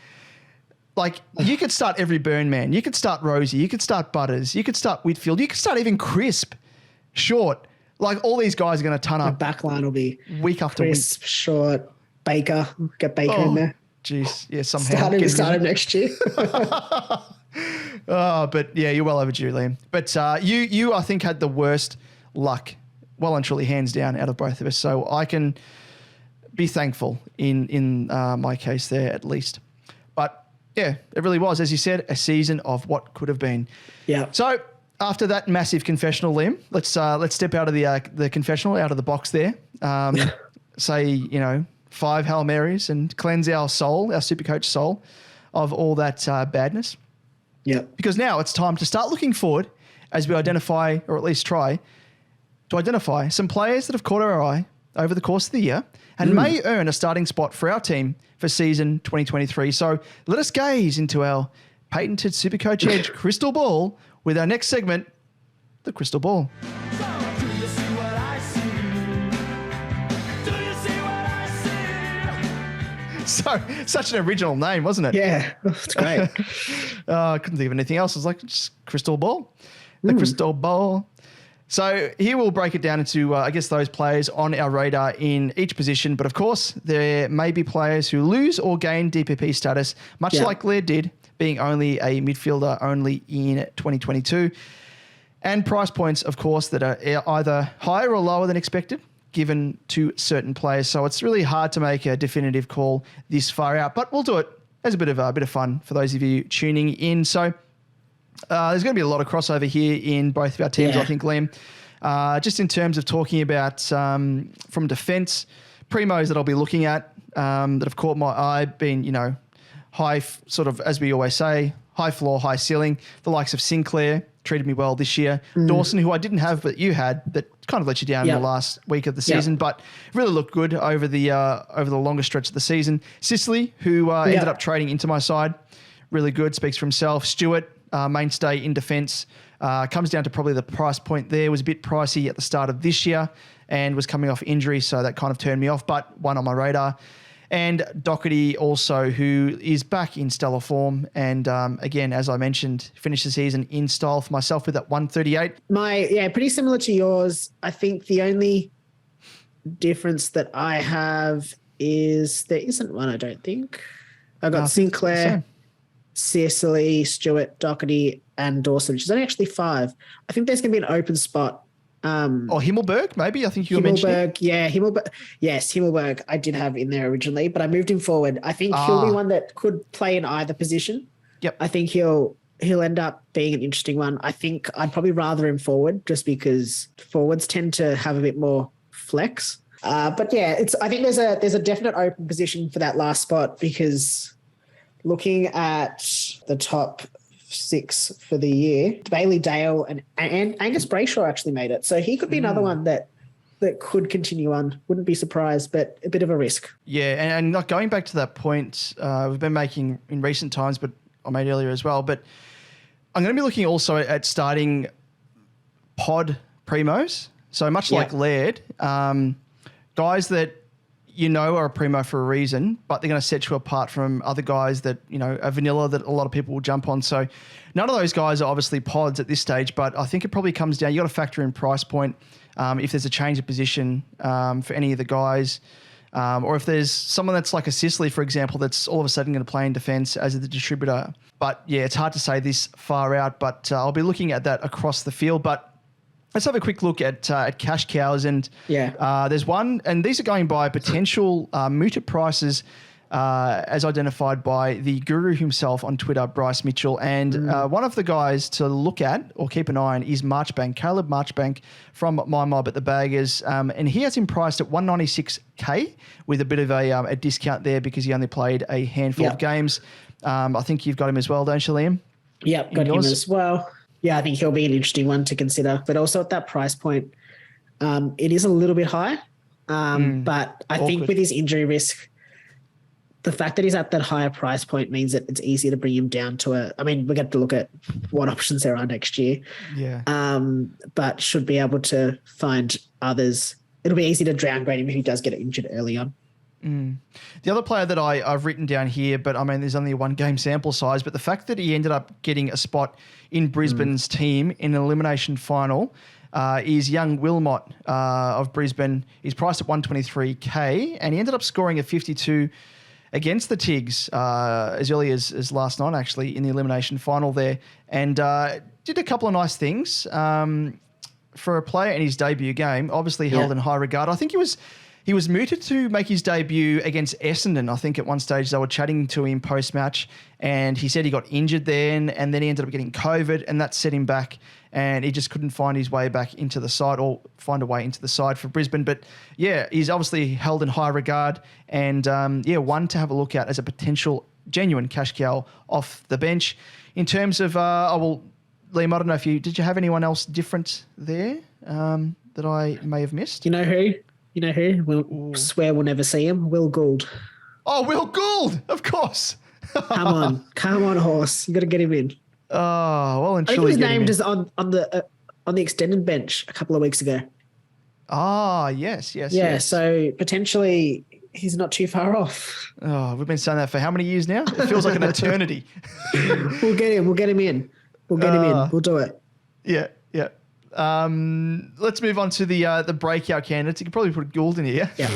Like you could start every burn man. You could start Rosie. You could start Butters. You could start Whitfield. You could start even Crisp, Short. Like all these guys are going to ton The up back line will be week after week. Crisp, Short, Baker. Get Baker in there. Jeez, yeah, somehow. Start him next year. But yeah, you're well overdue, Liam. But you, I think, had the worst luck, well and truly hands down, out of both of us. So I can be thankful in my case there, at least. But yeah, it really was, as you said, a season of what could have been. Yeah. So after that massive confessional, Liam, let's step out of the confessional, out of the box there. Say 5 Hail Marys and cleanse our soul, our Supercoach soul, of all that badness. Yeah. Because now it's time to start looking forward as we identify, or at least try to identify, some players that have caught our eye over the course of the year and may earn a starting spot for our team for season 2023. So let us gaze into our patented Supercoach Edge crystal ball with our next segment, the crystal ball. So, such an original name, wasn't it? Yeah, it's great. I couldn't think of anything else. I was like, just crystal ball. The crystal ball. So here we'll break it down into, I guess, those players on our radar in each position. But of course, there may be players who lose or gain DPP status, much like Laird did, being only a midfielder only in 2022. And price points, of course, that are either higher or lower than expected, given to certain players. So it's really hard to make a definitive call this far out, but we'll do it as a bit of fun for those of you tuning in. So there's going to be a lot of crossover here in both of our teams, I think, Liam. Just in terms of talking about from defence, primos that I'll be looking at that have caught my eye, being, high, sort of, as we always say, high floor, high ceiling. The likes of Sinclair treated me well this year. Dawson, who I didn't have, but you had, that kind of let you down in the last week of the season, but really looked good over the longer stretch of the season. Sicily, who ended up trading into my side, really good, speaks for himself. Stewart, mainstay in defence, comes down to probably the price point there. Was a bit pricey at the start of this year and was coming off injury, so that kind of turned me off, but one on my radar. And Doherty also, who is back in stellar form. And again, as I mentioned, finished the season in style for myself with that 138. Pretty similar to yours. I think the only difference that I have is there isn't one, I don't think. I've got Sinclair, Sicily, Stewart, Doherty, and Dawson, which is only actually 5. I think there's going to be an open spot. Or Himmelberg, maybe. I think you were mentioning. Himmelberg. Yes, Himmelberg I did have in there originally, but I moved him forward. I think he'll be one that could play in either position. Yep. I think he'll end up being an interesting one. I think I'd probably rather him forward just because forwards tend to have a bit more flex. But yeah, I think there's a definite open position for that last spot, because looking at the top 6 for the year, Bailey Dale and Angus Brayshaw actually made it. So he could be another one that could continue on. Wouldn't be surprised, but a bit of a risk. Yeah, and not going back to that point we've been making in recent times, but I made earlier as well. But I'm going to be looking also at starting pod primos. So much like Laird, guys that are a primo for a reason, but they're going to set you apart from other guys that, are vanilla that a lot of people will jump on. So none of those guys are obviously pods at this stage, but I think it probably comes down, you got to factor in price point. If there's a change of position for any of the guys, or if there's someone that's like a Sicily, for example, that's all of a sudden going to play in defence as the distributor. But yeah, it's hard to say this far out, but I'll be looking at that across the field. But let's have a quick look at cash cows, and there's one, and these are going by potential mooted prices as identified by the guru himself on Twitter, Bryce Mitchell. And one of the guys to look at or keep an eye on is Marchbank, Caleb Marchbank from My Mob at the Baggers. And he has him priced at 196K with a bit of a discount there because he only played a handful of games. I think you've got him as well, don't you, Liam? Yep, got him as well. Yeah, I think he'll be an interesting one to consider. But also at that price point, it is a little bit high. But I think with his injury risk, the fact that he's at that higher price point means that it's easier to bring him down to we get to look at what options there are next year. Yeah. But should be able to find others. It'll be easy to downgrade him if he does get injured early on. The other player that I've written down here, but there's only a 1 game sample size, but the fact that he ended up getting a spot in Brisbane's team in an elimination final is young Wilmot of Brisbane. He's priced at 123K, and he ended up scoring a 52 against the Tigs as early as last night, actually, in the elimination final there, and did a couple of nice things for a player in his debut game, obviously held in high regard. I think he was mooted to make his debut against Essendon. I think at one stage they were chatting to him post-match, and he said he got injured then, and then he ended up getting COVID, and that set him back, and he just couldn't find his way back into the side or find a way into the side for Brisbane. But yeah, he's obviously held in high regard, and one to have a look at as a potential genuine cash cow off the bench. In terms of, Liam, I don't know did you have anyone else different there that I may have missed? You know who? We'll swear we'll never see him. Will Gould. Oh, Will Gould, of course. Come on, horse. You got to get him in. Oh, well and truly. I think he was named as on the extended bench a couple of weeks ago. Ah, yes. Yeah, so potentially he's not too far off. Oh, we've been saying that for how many years now? It feels like an eternity. We'll get him in. We'll get him in. We'll do it. Yeah. Let's move on to the breakout candidates. You could probably put Gould in here. Yeah.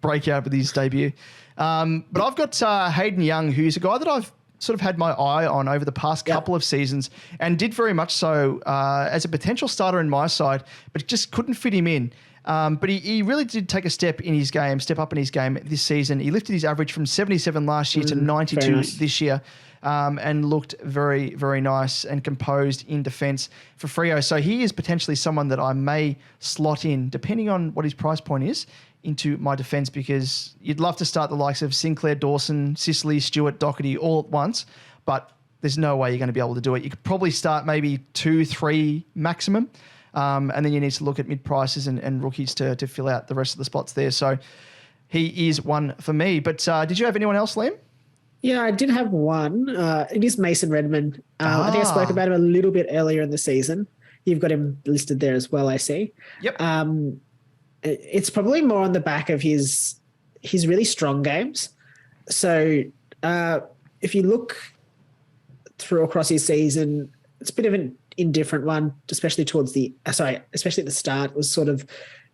Breakout with his debut. But I've got Hayden Young, who's a guy that I've sort of had my eye on over the past couple of seasons and did very much so as a potential starter in my side, but just couldn't fit him in. But he really did take a step up in his game this season. He lifted his average from 77 last year to 92 this year. And looked very, very nice and composed in defence for Freo. So he is potentially someone that I may slot in, depending on what his price point is, into my defence, because you'd love to start the likes of Sinclair, Dawson, Sicily, Stewart, Doherty all at once, but there's no way you're going to be able to do it. You could probably start maybe 2-3 maximum, and then you need to look at mid-prices and rookies to fill out the rest of the spots there. So he is one for me. But did you have anyone else, Liam? Yeah, I did have one. It is Mason Redman. I think I spoke about him a little bit earlier in the season. You've got him listed there as well, I see. Yep. It's probably more on the back of his really strong games. So if you look through across his season, it's a bit of an indifferent one, especially especially at the start. It was sort of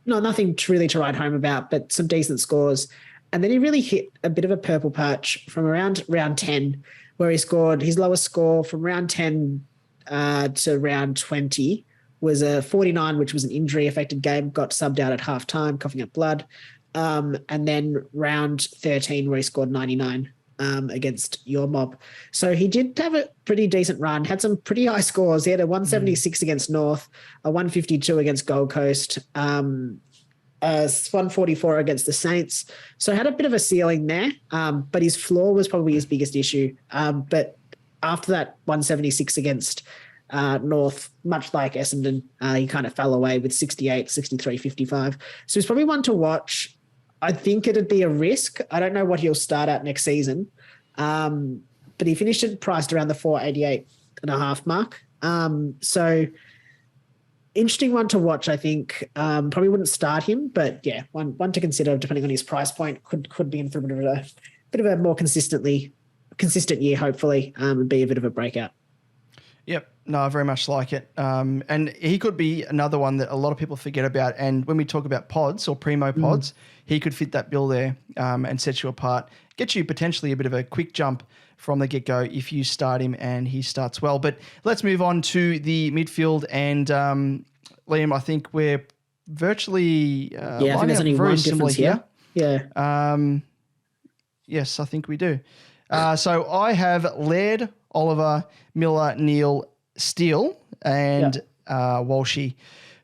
nothing really to write home about, but some decent scores. And then he really hit a bit of a purple patch from around round 10, where he scored his lowest score from round 10 to round 20 was a 49, which was an injury-affected game, got subbed out at halftime, coughing up blood. And then round 13, where he scored 99 against your mob. So he did have a pretty decent run, had some pretty high scores. He had a 176 against North, a 152 against Gold Coast, 144 against the Saints. So had a bit of a ceiling there, but his floor was probably his biggest issue. But after that 176 against North, much like Essendon, he kind of fell away with 68, 63, 55. So he's probably one to watch. I think it'd be a risk. I don't know what he'll start at next season, but he finished it priced around the 488.5 mark. So interesting one to watch, I think. Probably wouldn't start him, but yeah, one to consider depending on his price point. Could be in for a bit of a more consistent year, hopefully, and be a bit of a breakout. Yep. No, I very much like it. And he could be another one that a lot of people forget about. And when we talk about pods or primo pods, he could fit that bill there and set you apart. Get you potentially a bit of a quick jump from the get-go if you start him and he starts well. But let's move on to the midfield. And Liam, I think we're virtually I think there's only one difference here. Yeah. Yes, I think we do. So I have Laird, Oliver, Miller, Neal, Steele, and Walshy.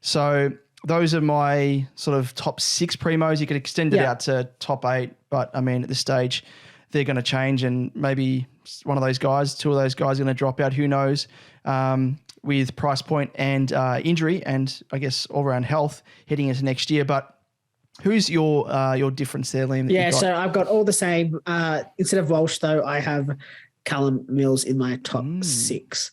So those are my sort of top 6 primos. You could extend it out to top 8, but I mean, at this stage, they're going to change, and maybe one of those guys, 2 of those guys are going to drop out. Who knows? With price point and injury, and I guess all around health heading into next year. But who's your difference there, Liam? Yeah, so I've got all the same. Instead of Walsh, though, I have Callum Mills in my top 6.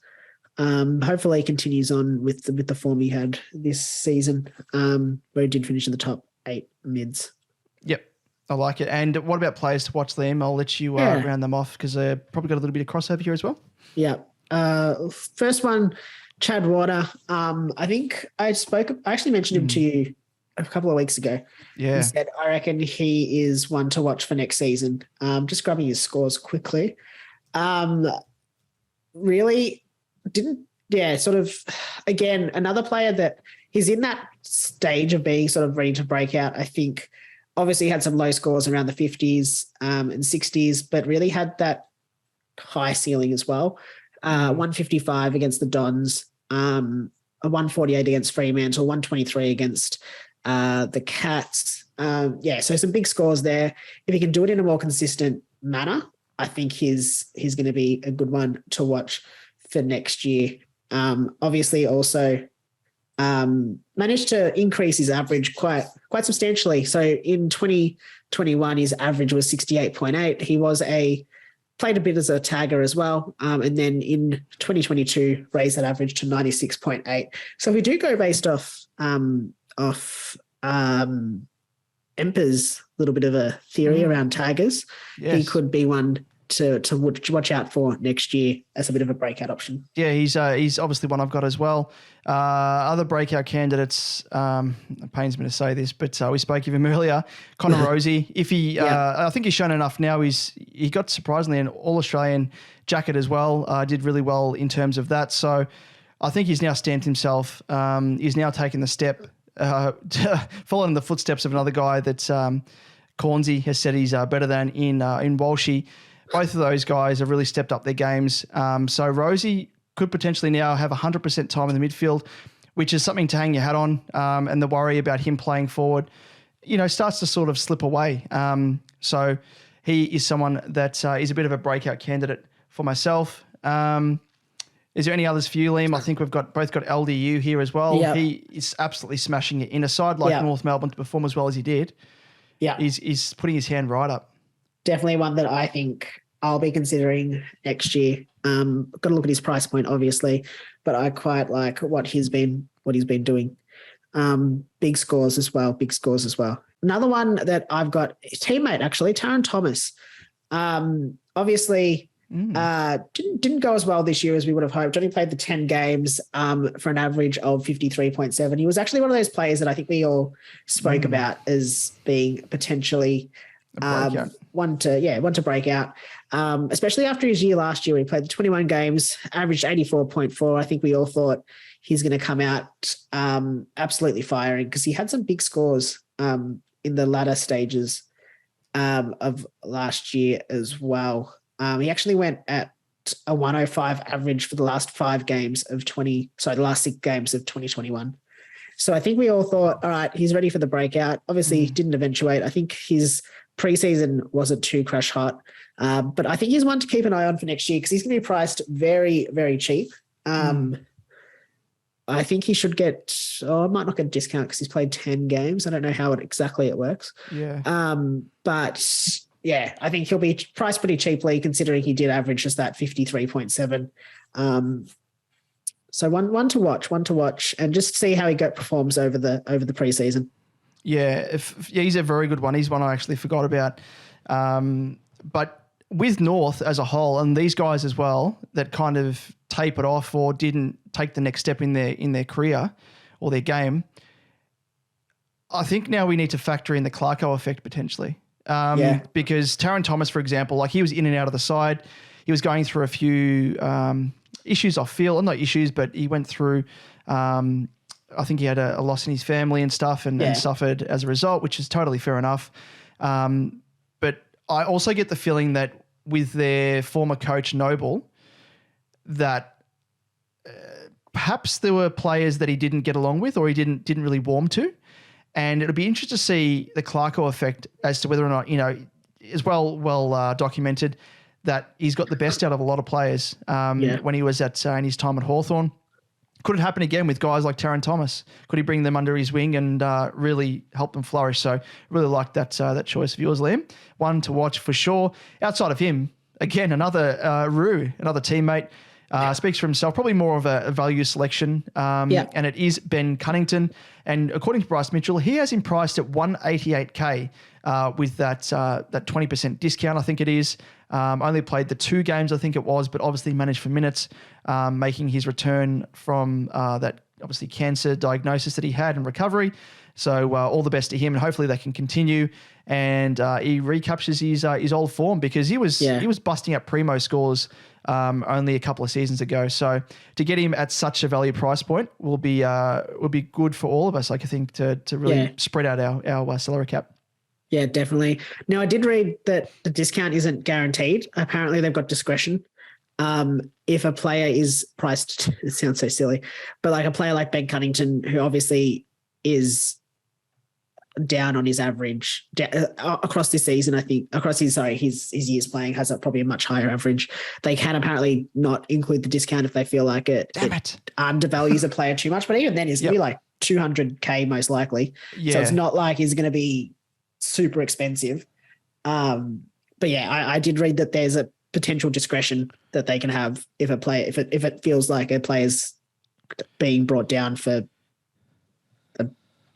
Hopefully he continues on with the form he had this season, where he did finish in the top 8 mids. Yep, I like it. And what about players to watch, Liam? I'll let you round them off because they've probably got a little bit of crossover here as well. Yeah. First one, Chad Warner. I think I actually mentioned him to you a couple of weeks ago. Yeah. And said, I reckon he is one to watch for next season. Just grabbing his scores quickly. Really sort of, again, another player that he's in that stage of being sort of ready to break out. I think obviously had some low scores around the 50s and 60s, but really had that high ceiling as well. 155 against the Dons, a 148 against Fremantle, 123 against the Cats. So some big scores there. If he can do it in a more consistent manner, I think he's going to be a good one to watch for next year. Obviously also managed to increase his average quite substantially. So in 2021, his average was 68.8. He played a bit as a tagger as well. And then in 2022, raised that average to 96.8. So we do go based off Emper's little bit of a theory around taggers. Yes. He could be one to watch out for next year as a bit of a breakout option. Yeah, he's obviously one I've got as well. Other breakout candidates, it pains me to say this, but we spoke of him earlier, Connor Rosie. If he, I think he's shown enough now. He got surprisingly an All-Australian jacket as well. Did really well in terms of that. So I think he's now stamped himself. He's now taken the step, following the footsteps of another guy that Cornsey has said he's better than in Walshy. Both of those guys have really stepped up their games. So Rosie could potentially now have 100% time in the midfield, which is something to hang your hat on. And the worry about him playing forward, starts to sort of slip away. So he is someone that is a bit of a breakout candidate for myself. Is there any others for you, Liam? I think we've both got LDU here as well. Yep. He is absolutely smashing it in a side like North Melbourne to perform as well as he did. Yeah, he's putting his hand right up. Definitely one that I think I'll be considering next year. Got to look at his price point, obviously, but I quite like what he's been doing. Big scores as well. Another one that I've got, his teammate actually, Taron Thomas. Obviously, didn't go as well this year as we would have hoped. Only played the 10 games for an average of 53.7. He was actually one of those players that I think we all spoke about as being potentially one to break out, especially after his year last year. He played the 21 games, averaged 84.4. I think we all thought he's going to come out absolutely firing because he had some big scores in the latter stages of last year as well. He actually went at a 105 average for the last 6 games of 2021. So I think we all thought, all right, he's ready for the breakout. Obviously, he didn't eventuate. I think his preseason wasn't too crash hot, but I think he's one to keep an eye on for next year because he's going to be priced very, very cheap. I think he should get, I might not get a discount because he's played 10 games. I don't know how exactly it works. Yeah. But yeah, I think he'll be priced pretty cheaply considering he did average just that 53.7. So one to watch and just see how he performs over the preseason. Yeah, he's a very good one. He's one I actually forgot about. But with North as a whole, and these guys as well that kind of tapered off or didn't take the next step in their career or their game, I think now we need to factor in the Clarko effect potentially. Because Taron Thomas, for example, like he was in and out of the side. He was going through a few issues off field, not issues, but he went through I think he had a loss in his family and stuff and suffered as a result, which is totally fair enough. But I also get the feeling that with their former coach, Noble, that perhaps there were players that he didn't get along with or he didn't really warm to. And it'll be interesting to see the Clarko effect as to whether or not, is well documented that he's got the best out of a lot of players when he was in his time at Hawthorn. Could it happen again with guys like Taron Thomas? Could he bring them under his wing and really help them flourish? So really like that choice of yours, Liam. One to watch for sure. Outside of him, again, another Roo, another teammate. Speaks for himself. Probably more of a value selection. And it is Ben Cunnington. And according to Bryce Mitchell, he has him priced at 188K with that 20% discount, I think it is. Only played the 2 games, I think it was, but obviously managed for minutes, making his return from that obviously cancer diagnosis that he had and recovery. So all the best to him, and hopefully they can continue. And he recaptures his old form, because he was busting up primo scores only a couple of seasons ago. So to get him at such a value price point will be good for all of us. Like, I think to really spread out our salary cap. Yeah, definitely. Now, I did read that the discount isn't guaranteed. Apparently, they've got discretion. If a player is priced, it sounds so silly, but like a player like Ben Cunnington, who obviously is down on his average across this season, I think across his years playing has probably a much higher average. They can apparently not include the discount if they feel like it undervalues a player too much. But even then, he's going to be like 200K most likely. Yeah. So it's not like he's going to be super expensive. But yeah, I did read that there's a potential discretion that they can have if a player, if it feels like a player's being brought down for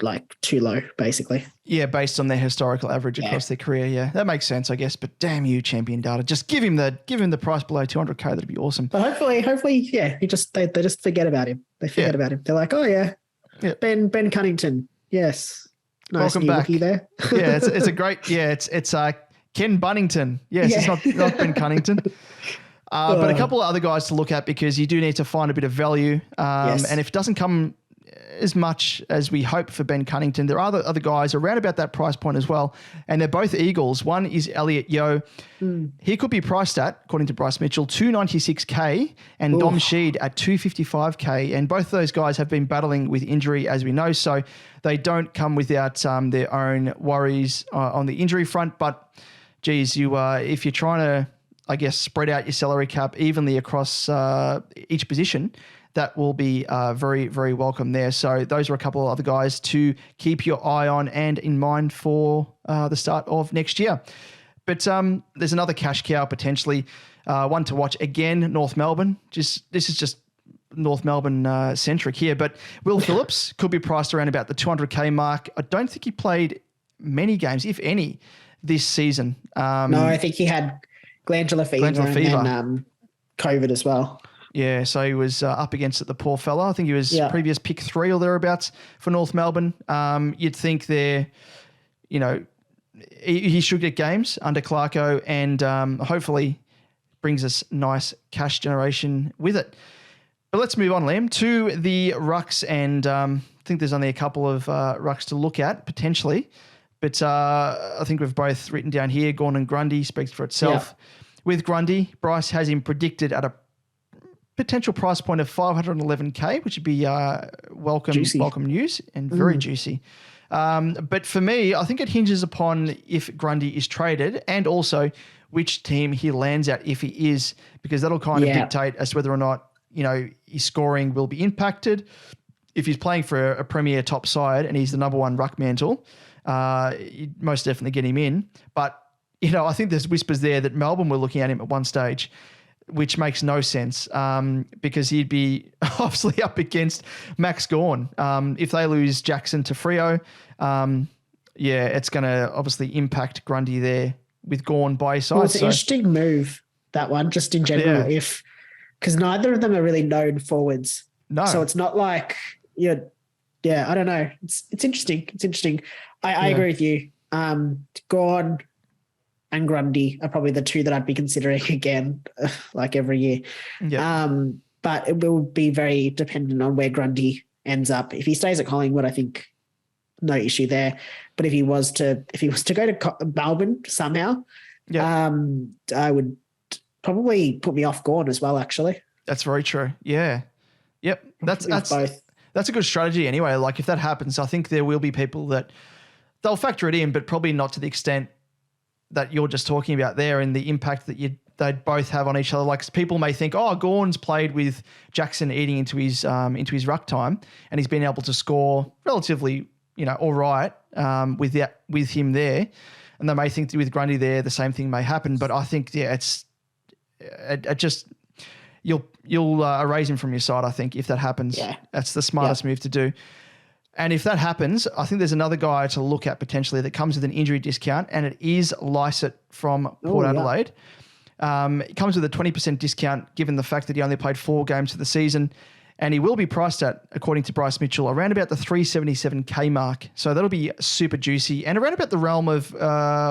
like too low, basically. Yeah, based on their historical average across their career. Yeah, that makes sense, I guess. But damn you, Champion Data, just give him the price below 200K. That'd be awesome. But hopefully, yeah, they just forget about him. They forget about him. They're like, oh yeah, Ben Cunnington, yes, nice welcome back. Rookie there. Yeah, it's a great. Yeah, it's Ken Bunnington. Yes, it's not Ben Cunnington. But a couple of other guys to look at, because you do need to find a bit of value. And if it doesn't come as much as we hope for Ben Cunnington, there are other guys around about that price point as well. And they're both Eagles. One is Elliot Yeo. He could be priced at, according to Bryce Mitchell, 296K, and Dom Sheed at 255K. And both of those guys have been battling with injury, as we know. So they don't come without their own worries on the injury front. But geez, if you're trying to, I guess, spread out your salary cap evenly across each position, that will be very, very welcome there. So those are a couple of other guys to keep your eye on and in mind for the start of next year. But there's another cash cow potentially, one to watch again, North Melbourne. This is just North Melbourne centric here, but Will Phillips could be priced around about the 200K mark. I don't think he played many games, if any, this season. No, I think he had glandular fever and COVID as well. Yeah, so he was up against it, the poor fella. I think he was previous pick 3 or thereabouts for North Melbourne. You'd think he should get games under Clarko, and hopefully brings us nice cash generation with it. But let's move on, Liam, to the rucks, and I think there's only a couple of rucks to look at potentially. But I think we've both written down here, Gawn and Grundy speaks for itself. Yeah. With Grundy, Bryce has him predicted at a potential price point of 511K, which would be welcome news and very juicy. But for me, I think it hinges upon if Grundy is traded, and also which team he lands at if he is, because that'll kind of dictate as to whether or not, his scoring will be impacted. If he's playing for a premier top side and he's the number one ruck mantle, you'd most definitely get him in. But, I think there's whispers there that Melbourne were looking at him at one stage, which makes no sense because he'd be obviously up against Max Gawn. If they lose Jackson to Freo, it's going to obviously impact Grundy there with Gawn by his side. Well, it's an interesting move, that one, just in general, because neither of them are really known forwards. No. So it's not like, I don't know. It's interesting. It's interesting. I agree with you. Gawn and Grundy are probably the two that I'd be considering again, like every year. Yeah. But it will be very dependent on where Grundy ends up. If he stays at Collingwood, I think no issue there. But if he was to go to Melbourne somehow, I would probably put me off Gawn as well, actually. That's very true. Yeah. Yep. That's both. That's a good strategy anyway. Like if that happens, I think there will be people that they'll factor it in, but probably not to the extent that you're just talking about there, and the impact that they'd both have on each other. Like people may think, Gawn's played with Jackson eating into his ruck time, and he's been able to score relatively, all right with him there. And they may think that with Grundy there, the same thing may happen. But I think, you'll erase him from your side, I think, if that happens. Yeah. That's the smartest move to do. And if that happens, I think there's another guy to look at potentially that comes with an injury discount, and it is Lysett from Port Adelaide. It comes with a 20% discount given the fact that he only played 4 games for the season, and he will be priced at, according to Bryce Mitchell, around about the 377K mark. So that'll be super juicy, and around about the realm of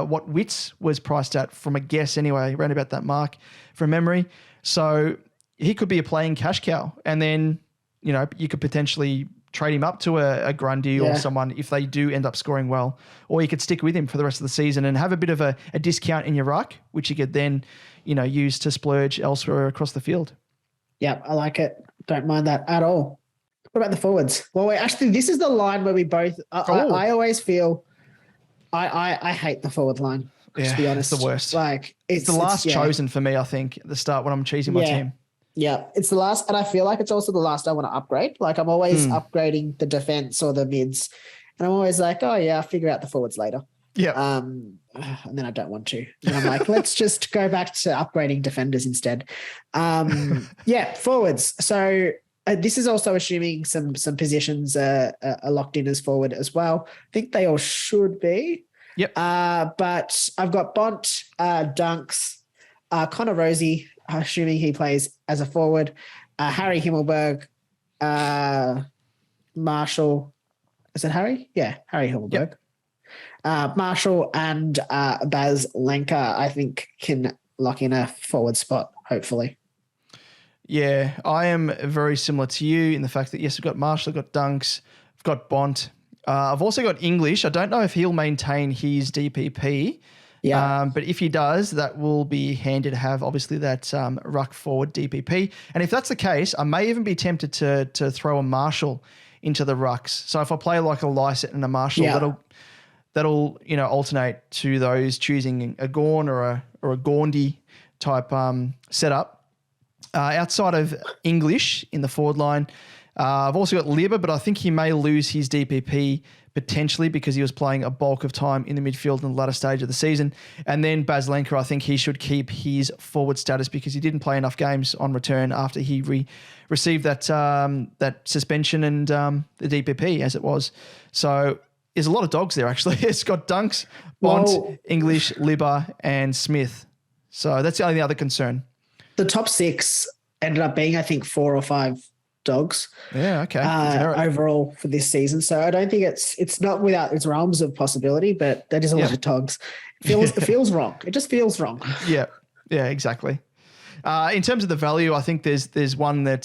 what Witts was priced at, from a guess anyway, around about that mark from memory. So he could be a playing cash cow, and then, you could potentially trade him up to a Grundy or someone if they do end up scoring well, or you could stick with him for the rest of the season and have a bit of a discount in your ruck, which you could then, use to splurge elsewhere across the field. Yeah, I like it. Don't mind that at all. What about the forwards? Well, this is the line where we both, I always feel, I hate the forward line, to be honest. It's the worst. Like it's the last chosen for me, I think, at the start when I'm choosing my team. Yeah, it's the last, and I feel like it's also the last I want to upgrade. Like I'm always upgrading the defense or the mids, and I'm always like, oh yeah, I'll figure out the forwards later. Yeah. And then I don't want to. And I'm like, let's just go back to upgrading defenders instead. Forwards. So this is also assuming some positions are locked in as forward as well. I think they all should be. Yep. But I've got Bont, Dunks, Connor Rosie, assuming he plays as a forward, Harry Himmelberg, Marshall. Is it Harry? Yeah, Harry Himmelberg. Yep. Marshall and Baz Lenker, I think, can lock in a forward spot, hopefully. Yeah, I am very similar to you in the fact that, yes, I've got Marshall, I've got Dunks, I've got Bont. I've also got English. I don't know if he'll maintain his DPP. Yeah. But if he does, that will be handy to have, obviously, that ruck forward DPP. And if that's the case, I may even be tempted to throw a Marshall into the rucks. So if I play like a Lysett and a Marshall, that'll alternate to those choosing a Gawn or a Gaundy type setup. Outside of English in the forward line, I've also got Lieber, but I think he may lose his DPP potentially because he was playing a bulk of time in the midfield in the latter stage of the season. And then Baz Lenker, I think he should keep his forward status because he didn't play enough games on return after he received that suspension and the DPP as it was. So there's a lot of dogs there, actually. It's got Dunks, Bont, English, Lieber, and Smith. So that's the only other concern. The top 6 ended up being, I think, 4 or 5 dogs. Yeah, okay. Overall for this season. So I don't think it's not without its realms of possibility, but that is a lot of dogs. It feels wrong. It just feels wrong. Yeah, exactly. In terms of the value, I think there's one that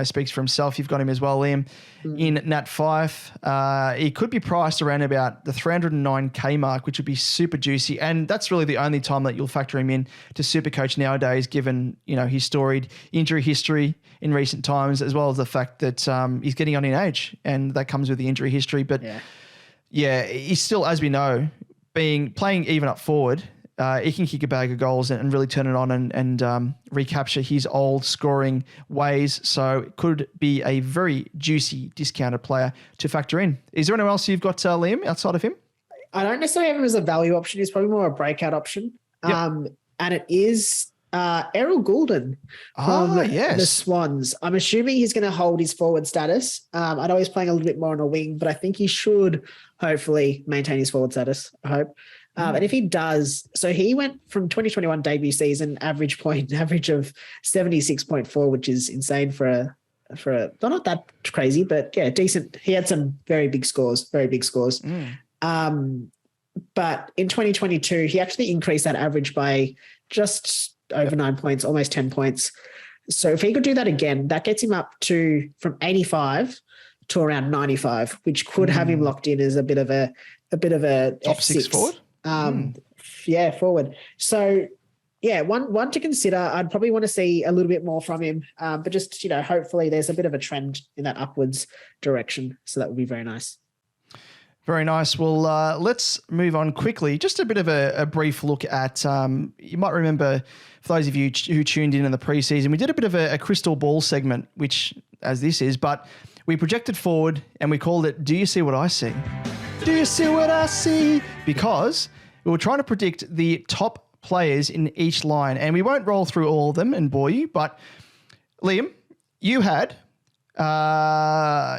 speaks for himself. You've got him as well, Liam, in Nat 5. He could be priced around about the 309K mark, which would be super juicy. And that's really the only time that you'll factor him in to SuperCoach nowadays, given his storied injury history in recent times, as well as the fact that he's getting on in age, and that comes with the injury history. But he's still, as we know, playing even up forward. He can kick a bag of goals and really turn it on and recapture his old scoring ways. So it could be a very juicy discounted player to factor in. Is there anyone else you've got, Liam, outside of him? I don't necessarily have him as a value option. He's probably more a breakout option. Yep. And it is Errol Goulden from the Swans. I'm assuming he's going to hold his forward status. I know he's playing a little bit more on a wing, but I think he should hopefully maintain his forward status, I hope. And if he does, so he went from 2021 debut season average of 76.4, which is insane for not that crazy, but decent. He had some very big scores. But in 2022, he actually increased that average by just over 9 points, almost 10 points. So if he could do that again, that gets him up from 85 to around 95, which could have him locked in as a bit of a top F6 forward. Forward. So, one to consider. I'd probably want to see a little bit more from him, but just, hopefully there's a bit of a trend in that upwards direction. So that would be very nice. Very nice. Well, let's move on quickly. Just a bit of a brief look at, you might remember, for those of you who tuned in the preseason, we did a bit of a crystal ball segment, which, as this is, but we projected forward and we called it, Do You See What I See? Do you see what I see? Because we were trying to predict the top players in each line, and we won't roll through all of them and bore you, but Liam, you had,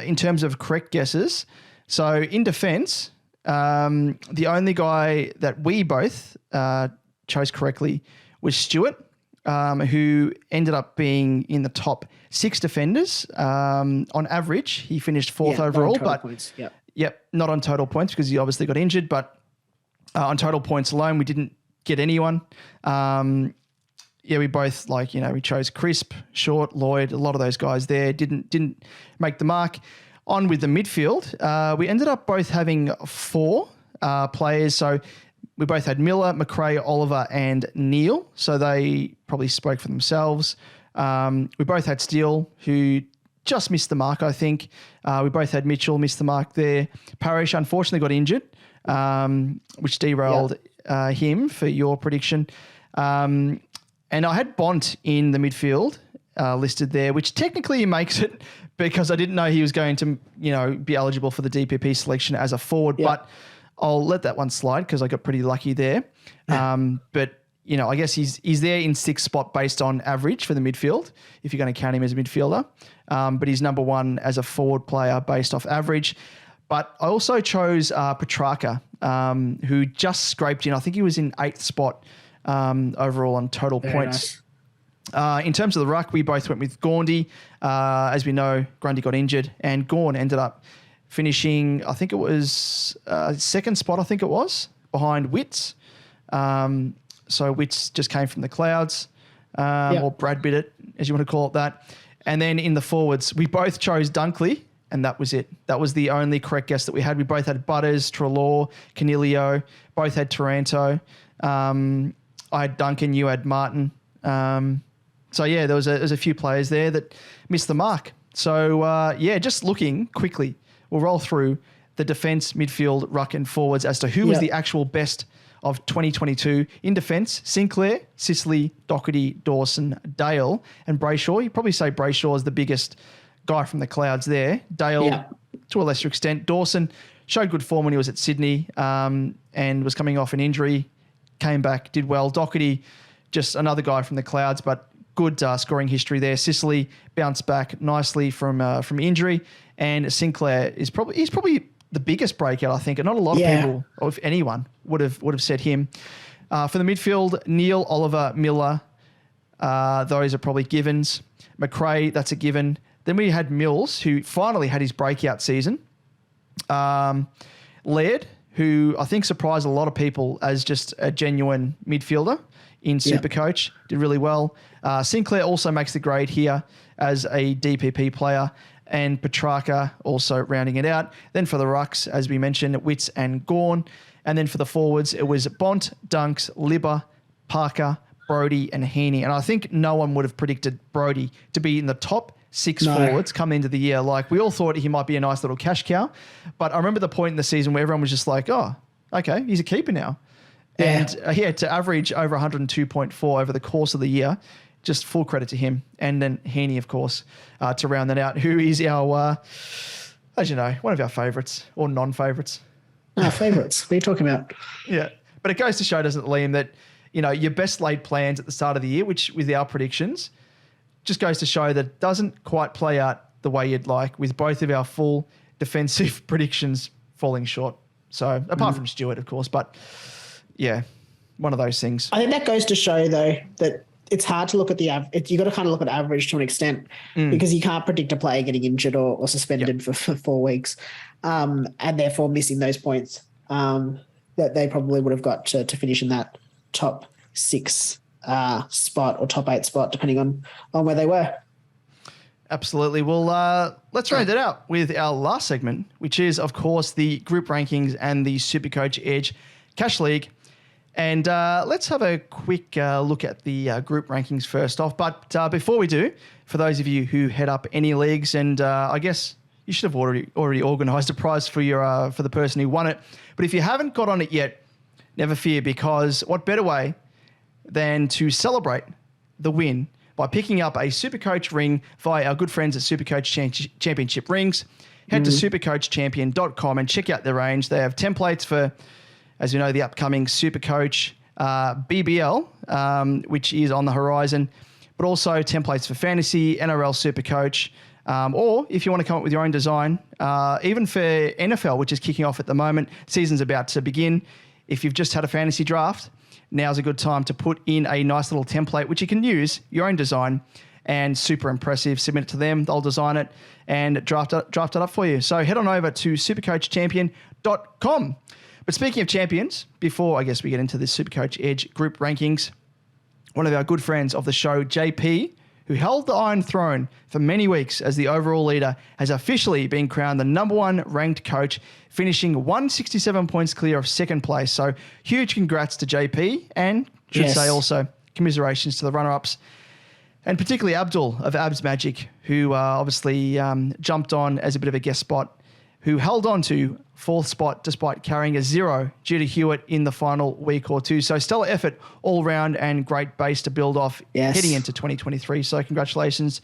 in terms of correct guesses, so in defence, the only guy that we both chose correctly was Stewart, who ended up being in the top 6 defenders. On average, he finished 4th overall, but points. Not on total points because he obviously got injured, but on total points alone, we didn't get anyone. We both we chose Crisp, Short, Lloyd, a lot of those guys there didn't make the mark. On with the midfield, we ended up both having 4 players. So we both had Miller, McRae, Oliver, and Neil. So they probably spoke for themselves. We both had Steele, who just missed the mark, I think. We both had Mitchell, missed the mark there. Parrish unfortunately got injured, which derailed him for your prediction. And I had Bont in the midfield listed there, which technically makes it because I didn't know he was going to, be eligible for the DPP selection as a forward, but I'll let that one slide because I got pretty lucky there. But I guess he's there in 6th spot based on average for the midfield, if you're going to count him as a midfielder. But he's number 1 as a forward player based off average. But I also chose Petrarca, who just scraped in. I think he was in 8th spot overall on total points. Nice. In terms of the ruck, we both went with Gaundy. As we know, Grundy got injured, and Gawn ended up finishing, I think it was 2nd spot, I think it was, behind Witts. So Witts just came from the clouds, or Brad Biddett, as you want to call it that. And then in the forwards, we both chose Dunkley, and that was it. That was the only correct guess that we had. We both had Butters, Treloar, Canelio, both had Taranto. I had Duncan, you had Martin. So there was a few players there that missed the mark. So just looking quickly, we'll roll through the defence, midfield, ruck and forwards as to who was the actual best of 2022. In defence, Sinclair, Sicily, Doherty, Dawson, Dale and Brayshaw. You'd probably say Brayshaw is the biggest guy from the clouds there. Dale, to a lesser extent. Dawson showed good form when he was at Sydney and was coming off an injury, came back, did well. Doherty, just another guy from the clouds, but good scoring history there. Sicily bounced back nicely from injury, and Sinclair he's probably the biggest breakout, I think, and not a lot of people, or if anyone, would have said him. For the midfield, Neil, Oliver, Miller, those are probably givens. McRae, that's a given. Then we had Mills, who finally had his breakout season. Laird, who I think surprised a lot of people as just a genuine midfielder in SuperCoach, did really well. Sinclair also makes the grade here as a DPP player, and Petrarca also rounding it out. Then for the rucks, as we mentioned, Witts and Gawn. And then for the forwards, it was Bont, Dunks, Libba, Parker, Brodie and Heaney. And I think no one would have predicted Brodie to be in the top 6 forwards coming into the year. Like, we all thought he might be a nice little cash cow. But I remember the point in the season where everyone was just like, oh, okay, he's a keeper now. And to average over 102.4 over the course of the year, just full credit to him. And then Heaney, of course, to round that out, who is our, as you know, one of our favourites or non-favourites. Favourites. What are you talking about? Yeah. But it goes to show, doesn't it, Liam, that, your best laid plans at the start of the year, which with our predictions, just goes to show that it doesn't quite play out the way you'd like, with both of our full defensive predictions falling short. So apart from Stewart, of course, but one of those things. I think that goes to show, though, that it's hard to look at the average. You got to kind of look at average to an extent because you can't predict a player getting injured or suspended for 4 weeks, and therefore missing those points that they probably would have got to finish in that top 6 spot or top 8 spot, depending on where they were. Absolutely. Well, let's round it out with our last segment, which is, of course, the group rankings and the SuperCoach Edge Cash League. And let's have a quick look at the group rankings first off. But before we do, for those of you who head up any leagues, and I guess you should have already organised a prize for for the person who won it. But if you haven't got on it yet, never fear, because what better way than to celebrate the win by picking up a SuperCoach ring via our good friends at SuperCoach Championship Rings. Head to supercoachchampion.com and check out their range. They have templates for, as you know, the upcoming SuperCoach BBL, which is on the horizon. but also templates for fantasy, NRL SuperCoach, or if you want to come up with your own design, even for NFL, which is kicking off at the moment, season's about to begin. If you've just had a fantasy draft, now's a good time to put in a nice little template, which you can use, your own design, and super impressive. Submit it to them, they'll design it and draft it up for you. So head on over to supercoachchampion.com. But speaking of champions, before I guess we get into this SuperCoach Edge group rankings, one of our good friends of the show, JP, who held the Iron Throne for many weeks as the overall leader, has officially been crowned the number one ranked coach, finishing 167 points clear of second place. So huge congrats to JP, and should say also commiserations to the runner-ups, and particularly Abdul of Abs Magic, who obviously jumped on as a bit of a guest spot, who held on to fourth spot despite carrying a 0 due to Hewitt in the final week or two. So stellar effort all round and great base to build off heading into 2023. So congratulations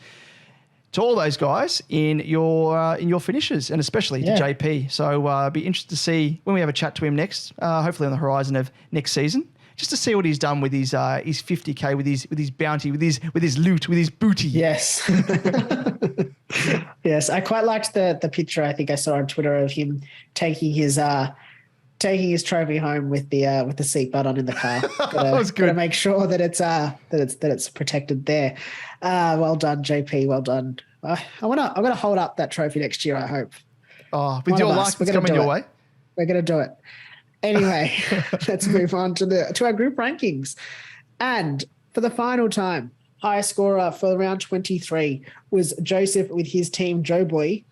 to all those guys in your finishes, and especially to JP. So be interested to see when we have a chat to him next, hopefully on the horizon of next season, just to see what he's done with his 50K, with his bounty, with his loot, with his booty. Yes. Yes, I quite liked the picture I think I saw on Twitter of him taking his trophy home with the seatbelt on in the car. That was good. Gotta make sure that it's protected there. Well done, JP. Well done. I'm gonna hold up that trophy next year, I hope. Oh, with your luck, it's coming your way. We're gonna do it. Anyway, let's move on to our group rankings. And for the final time, highest scorer for round 23 was Joseph with his team Joe Boy.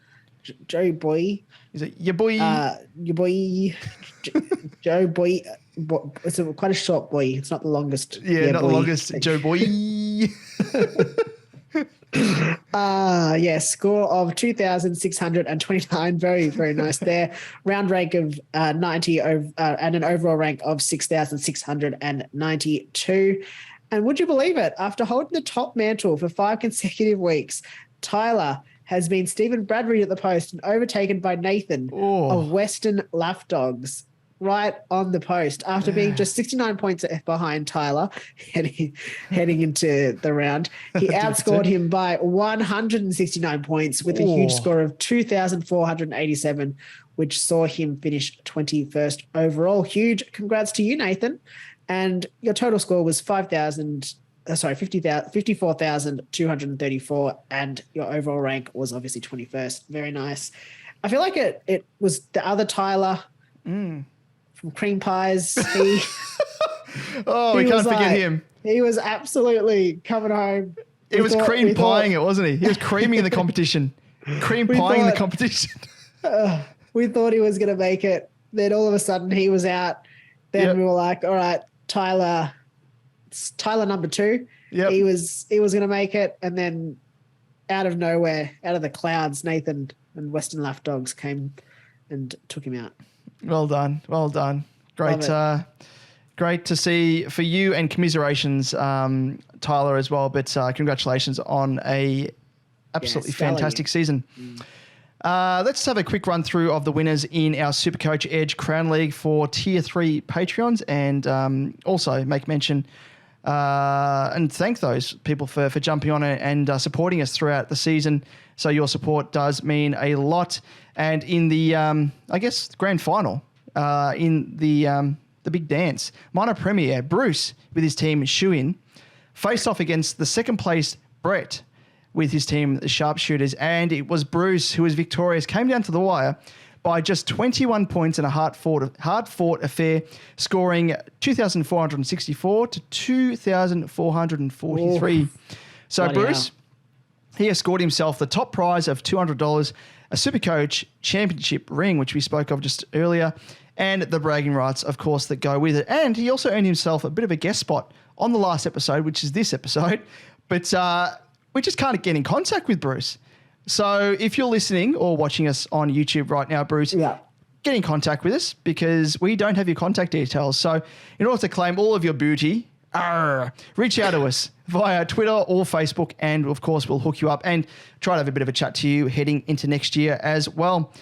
Is it your boy? Your boy, Joe Boy. It's quite a short boy. It's not the longest. Yeah, not boy. The longest. Joe Boy. Score of 2,629. Very, very nice there. Round rank of 90 and an overall rank of 6,692. And would you believe it? After holding the top mantle for 5 consecutive weeks, Tyler has been Stephen Bradbury at the post and overtaken by Nathan of Western Lapdogs right on the post after being just 69 points behind Tyler heading into the round. He outscored him by 169 points with a huge score of 2,487, which saw him finish 21st overall. Huge congrats to you, Nathan. And your total score was 54,234, and your overall rank was obviously 21st. Very nice. I feel like it was the other Tyler from Cream Pies. We can't forget him. He was absolutely coming home. He was cream pieing it, wasn't he? He was creaming the competition. Cream pieing the competition. We thought he was going to make it. Then all of a sudden he was out. Then we were like, all right, Tyler number 2. Yep. He was going to make it. And then out of nowhere, out of the clouds, Nathan and Western Lapdogs came and took him out. Well done. Well done. Great. Great to see for you, and commiserations, Tyler, as well. But congratulations on a absolutely fantastic season. Let's have a quick run through of the winners in our SuperCoach Edge Crown League for Tier 3 Patreons, and also make mention and thank those people for jumping on it and supporting us throughout the season. So your support does mean a lot. And in the, grand final, in the big dance, minor premiere, Bruce with his team Shoe-In faced off against the second place Brett with his team, the Sharpshooters, and it was Bruce who was victorious, came down to the wire by just 21 points in a hard-fought affair, scoring 2,464 to 2,443. So Bruce, he has scored himself the top prize of $200, a SuperCoach Championship ring, which we spoke of just earlier, and the bragging rights, of course, that go with it. And he also earned himself a bit of a guest spot on the last episode, which is this episode. But we just can't get in contact with Bruce. So if you're listening or watching us on YouTube right now, Bruce, get in contact with us because we don't have your contact details. So in order to claim all of your booty, reach out to us via Twitter or Facebook, and of course we'll hook you up and try to have a bit of a chat to you heading into next year as well.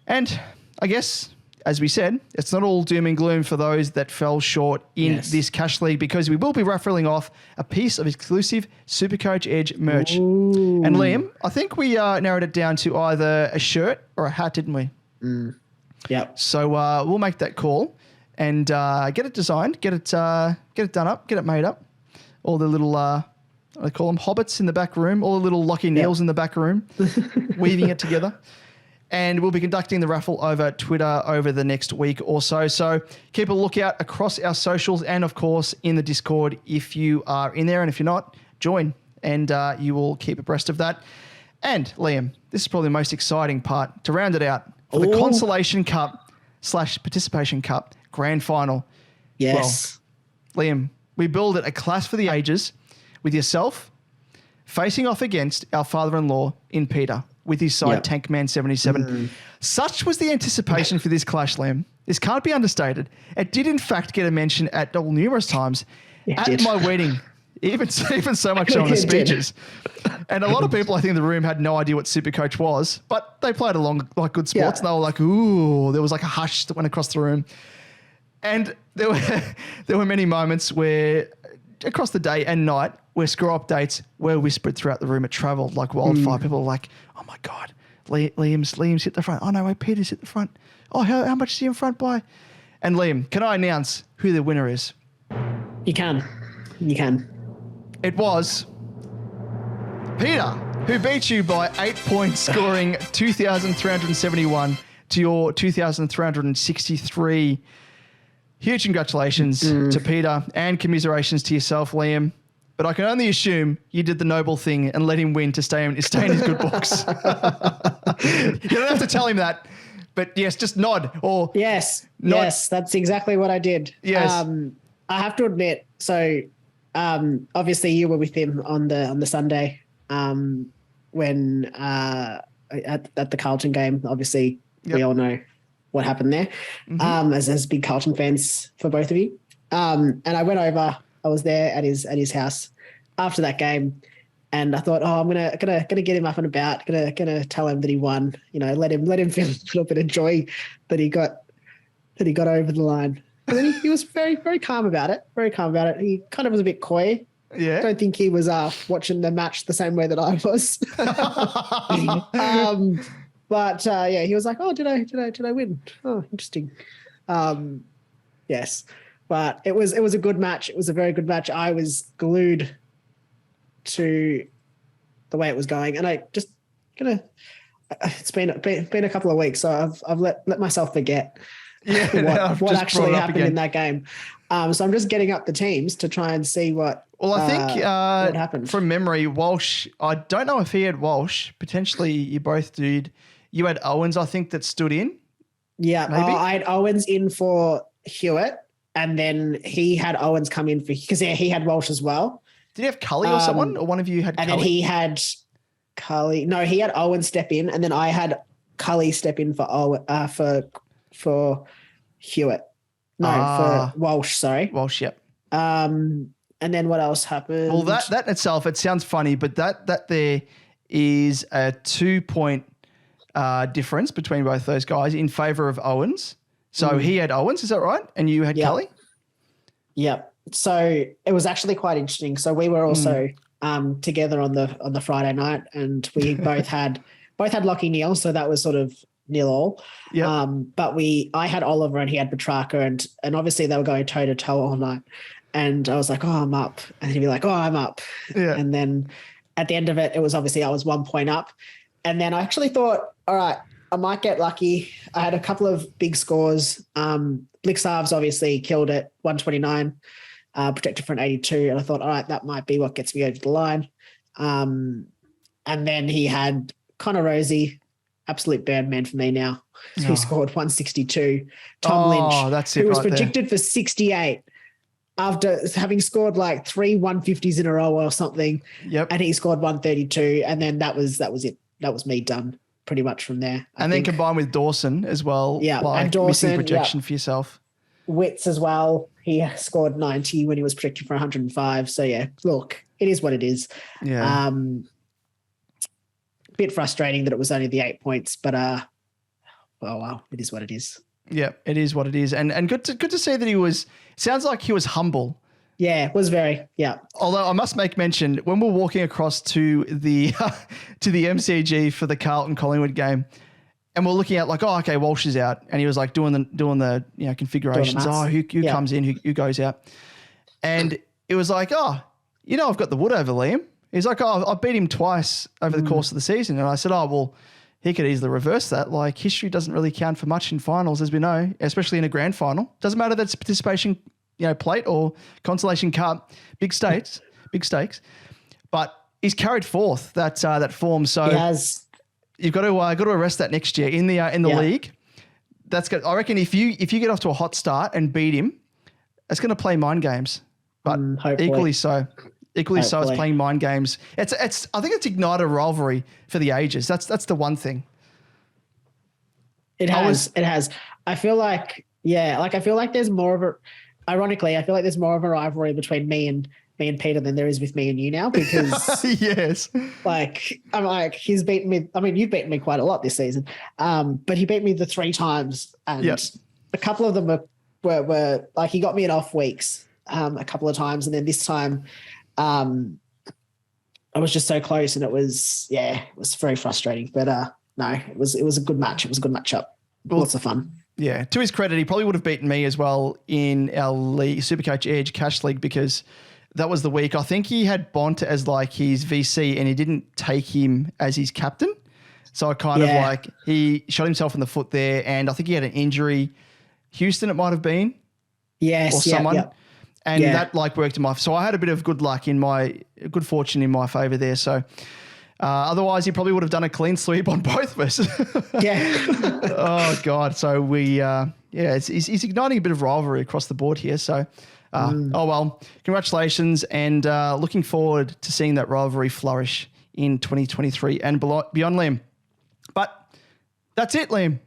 And I guess as we said, it's not all doom and gloom for those that fell short in this cash league, because we will be raffling off a piece of exclusive SuperCoach Edge merch. Ooh. And Liam, I think we narrowed it down to either a shirt or a hat, didn't we? Yep. So we'll make that call and get it designed, get it done up, get it made up. All the little, I call them hobbits in the back room, all the little Lockie Neals in the back room, weaving it together. And we'll be conducting the raffle over Twitter over the next week or so. So keep a lookout across our socials and, of course, in the Discord if you are in there. And if you're not, join and you will keep abreast of that. And, Liam, this is probably the most exciting part to round it out for the Consolation Cup / Participation Cup Grand Final. Yes. Well, Liam, we billed it a clash for the ages with yourself facing off against our father-in-law in Peter with his side, Tankman 77. Such was the anticipation for this clash, Liam. This can't be understated. It did, in fact, get a mention at numerous times at my wedding, even so much so in the speeches. And a lot of people, I think, in the room had no idea what SuperCoach was, but they played along like good sports. And they were like, ooh, there was like a hush that went across the room. And there were many moments where, across the day and night, where score updates were whispered throughout the room. It travelled like wildfire. People were like, oh my God, Liam's hit the front. Oh no, wait, Peter's hit the front. Oh, how much is he in front by? And Liam, can I announce who the winner is? You can. It was Peter, who beat you by 8 points, scoring 2,371 to your 2,363. Huge congratulations to Peter and commiserations to yourself, Liam. But I can only assume you did the noble thing and let him win to stay in his good books. You don't have to tell him that, but yes, just nod or yes, that's exactly what I did. Yes, I have to admit. So, obviously, you were with him on the Sunday when at the Carlton game. Obviously, we all know what happened there. As big Carlton fans for both of you, and I went over. I was there at his house after that game, and I thought, I'm gonna get him up and about, gonna tell him that he won. You know, let him feel a little bit of joy that he got over the line. And then he was very, very calm about it. Very calm about it. He kind of was a bit coy. Yeah. I don't think he was watching the match the same way that I was. But he was like, did I win? Oh, interesting. Yes. But it was a good match. It was a very good match. I was glued to the way it was going, and I just it's been a couple of weeks, so I've let myself forget what actually happened in that game. So I'm just getting up the teams to try and see what. Well, I think what happened from memory. Walsh, I don't know if he had Walsh. Potentially, you both did. You had Owens, I think, that stood in. Yeah, maybe I had Owens in for Hewitt. And then he had Owens come in because he had Walsh as well. Did he have Cully or someone? Or one of you had Cully? And then he had Cully. No, he had Owens step in, and then I had Cully step in for Hewitt. No, for Walsh, sorry. Walsh, yep. And then what else happened? Well, that itself, it sounds funny, but that there is a 2 point difference between both those guys in favour of Owens. So he had Owens, is that right? And you had Kelly? Yep. So it was actually quite interesting. So we were also together on the Friday night, and we both had Lockie Neal, so that was sort of 0-all. Yeah. But I had Oliver and he had Petrarca, and obviously they were going toe to toe all night. And I was like, I'm up. And he'd be like, I'm up. Yeah. And then at the end of it, it was obviously I was 1 point up. And then I actually thought, all right, I might get lucky. I had a couple of big scores. Blixarves obviously killed it, 129, protected for an 82. And I thought, all right, that might be what gets me over the line. And then he had Connor Rosie, absolute burn man for me now. He scored 162. Tom Lynch, that's it, who was right predicted there for 68 after having scored like 3 150s in a row or something. Yep. And he scored 132. And then that was it. That was me done. Pretty much from there. And then combined with Dawson as well. Yeah, like and Dawson, missing projection for yourself. Wits as well. He scored 90 when he was projected for 105. So yeah, look, it is what it is. Yeah. Bit frustrating that it was only the 8 points, but well, it is what it is. Yeah, it is what it is. And good to see that sounds like he was humble. Yeah, it was very, yeah. Although I must make mention, when we're walking across to the to the MCG for the Carlton Collingwood game, and we're looking at like, oh, okay, Walsh is out, and he was like doing the configurations. Who comes in, who goes out, and it was like, oh, I've got the wood over Liam. He's like, oh, I beat him twice over the course of the season, and I said, oh well, he could easily reverse that. Like history doesn't really count for much in finals, as we know, especially in a grand final. Doesn't matter that it's participation, plate or consolation cup, big stakes. But he's carried forth that form. So he has. You've got to arrest that next year in the league. That's good. I reckon if you get off to a hot start and beat him, it's going to play mind games. But equally so as playing mind games. I think it's ignited a rivalry for the ages. That's the one thing. It has. I feel like there's more of a. Ironically, I feel like there's more of a rivalry between me and Peter than there is with me and you now because yes, I'm like he's beaten me. I mean, you've beaten me quite a lot this season, but he beat me the 3 times, and a couple of them were like he got me in off weeks a couple of times, and then this time, I was just so close, and it was very frustrating. But no, it was a good match. It was a good matchup. Lots of fun. Yeah, to his credit, he probably would have beaten me as well in our league, Supercoach Edge Cash League, because that was the week. I think he had Bont as like his VC and he didn't take him as his captain. So I kind of like, he shot himself in the foot there, and I think he had an injury. Houston, it might have been. Yes. Or someone. And that like worked in so I had a bit of good fortune in my favor there. So otherwise he probably would have done a clean sweep on both of us. Yeah. Oh God. So he's igniting a bit of rivalry across the board here. So, oh well, congratulations, and looking forward to seeing that rivalry flourish in 2023 and beyond, Liam. But that's it, Liam.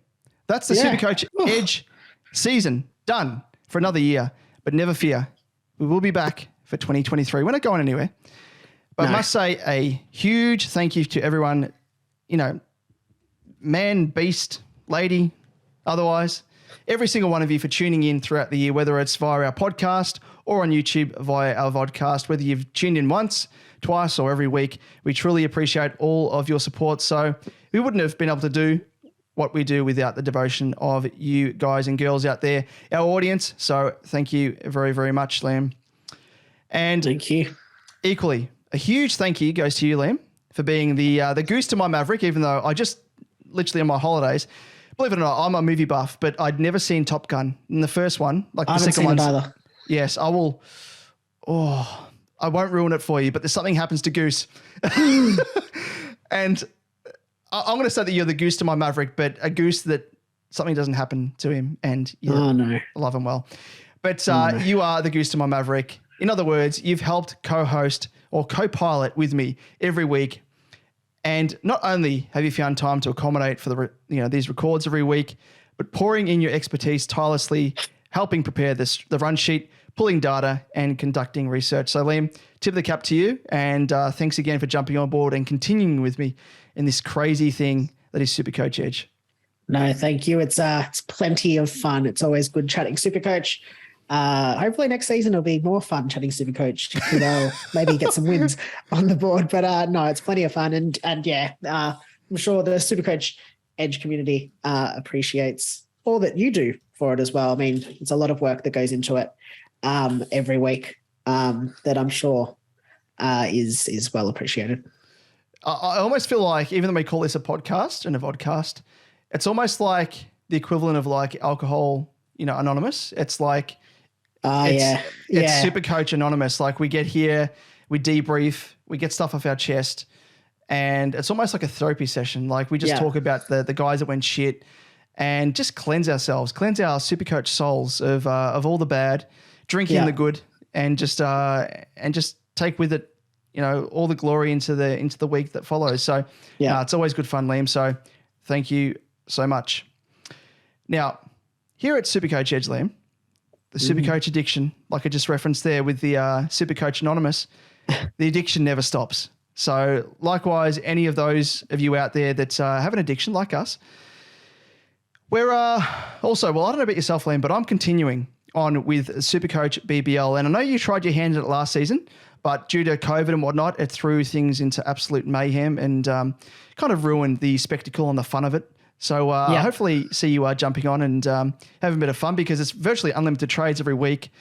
That's the Supercoach Edge season done for another year. But never fear, we will be back for 2023. We're not going anywhere. But I must say a huge thank you to everyone, man, beast, lady, otherwise, every single one of you for tuning in throughout the year, whether it's via our podcast or on YouTube via our vodcast, whether you've tuned in once, twice, or every week. We truly appreciate all of your support. So we wouldn't have been able to do what we do without the devotion of you guys and girls out there, our audience. So thank you very, very much, Liam. And thank you. Equally, a huge thank you goes to you, Liam, for being the goose to my Maverick, even though I just literally on my holidays, believe it or not, I'm a movie buff, but I'd never seen Top Gun in the first one. Like the second one. Either. Yes, I will. Oh, I won't ruin it for you, but there's something happens to Goose. And I'm going to say that you're the goose to my Maverick, but a goose that something doesn't happen to him and you love him well. But you are the goose to my Maverick. In other words, you've helped co-host or co-pilot with me every week. And not only have you found time to accommodate for these records every week, but pouring in your expertise tirelessly, helping prepare the run sheet, pulling data, and conducting research. So, Liam, tip of the cap to you, and thanks again for jumping on board and continuing with me in this crazy thing that is Supercoach Edge. No, thank you. It's plenty of fun. It's always good chatting Supercoach. Hopefully next season it'll be more fun chatting Supercoach. Maybe get some wins on the board. But no, it's plenty of fun. And I'm sure the Supercoach Edge community appreciates all that you do for it as well. I mean, it's a lot of work that goes into it every week that I'm sure is well appreciated. I almost feel like, even though we call this a podcast and a vodcast, it's almost like the equivalent of like alcohol, anonymous. It's like, it's Supercoach Anonymous. Like we get here, we debrief, we get stuff off our chest, and it's almost like a therapy session. Like we just talk about the guys that went shit and just cleanse ourselves, cleanse our Supercoach souls of all the bad, drink in the good, and just take with it, all the glory into the week that follows. So it's always good fun, Liam. So thank you so much. Now, here at Supercoach Edge, Liam, the Supercoach addiction, like I just referenced there with the Supercoach Anonymous, the addiction never stops. So likewise, any of those of you out there that have an addiction like us, We're also, well, I don't know about yourself, Liam, but I'm continuing on with SuperCoach BBL. And I know you tried your hand at it last season, but due to COVID and whatnot, it threw things into absolute mayhem and kind of ruined the spectacle and the fun of it. So hopefully see you jumping on and having a bit of fun, because it's virtually unlimited trades every week.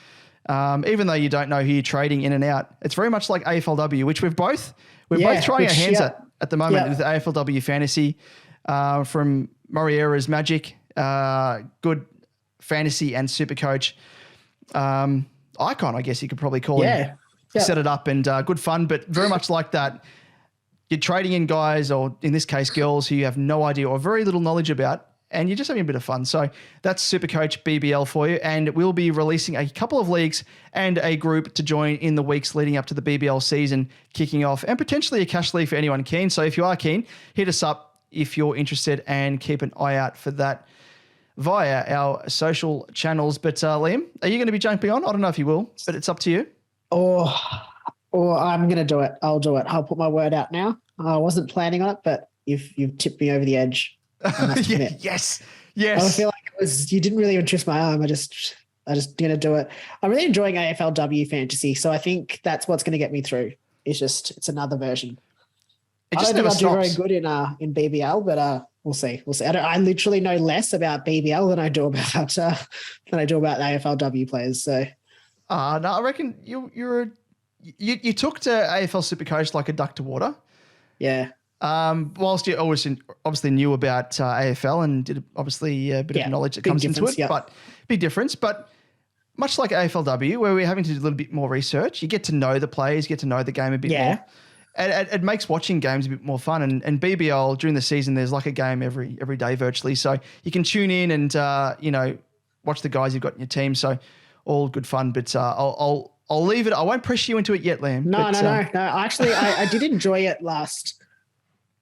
Even though you don't know who you're trading in and out, it's very much like AFLW, which we're both trying our hands at the moment with AFLW Fantasy from Moriera's Magic, good fantasy and SuperCoach icon, I guess you could probably call him. Set it up and good fun, but very much like that. You're trading in guys, or in this case, girls who you have no idea or very little knowledge about, and you're just having a bit of fun. So that's SuperCoach BBL for you. And we'll be releasing a couple of leagues and a group to join in the weeks leading up to the BBL season kicking off, and potentially a cash league for anyone keen. So if you are keen, hit us up if you're interested, and keep an eye out for that via our social channels. But Liam, are you going to be jumping on? I don't know if you will, but it's up to you. Or I'm going to do it. I'll do it. I'll put my word out now. I wasn't planning on it, but you've tipped me over the edge. Yes. I feel like you didn't really even twist my arm. I just going to do it. I'm really enjoying AFLW fantasy, so I think that's what's going to get me through. It's another version. I don't think I'll do very good in BBL, but we'll see. I literally know less about BBL than I do about AFLW players. So, no, I reckon you took to AFL SuperCoach like a duck to water. Yeah. Whilst you obviously knew about AFL and did obviously a bit of knowledge that comes into it, but big difference. But much like AFLW, where we're having to do a little bit more research, you get to know the players, get to know the game a bit more. And it makes watching games a bit more fun. And BBL during the season, there's like a game every day virtually, so you can tune in and watch the guys you've got in your team. So all good fun. But I'll leave it. I won't press you into it yet, Liam. No. Actually, I did enjoy it last,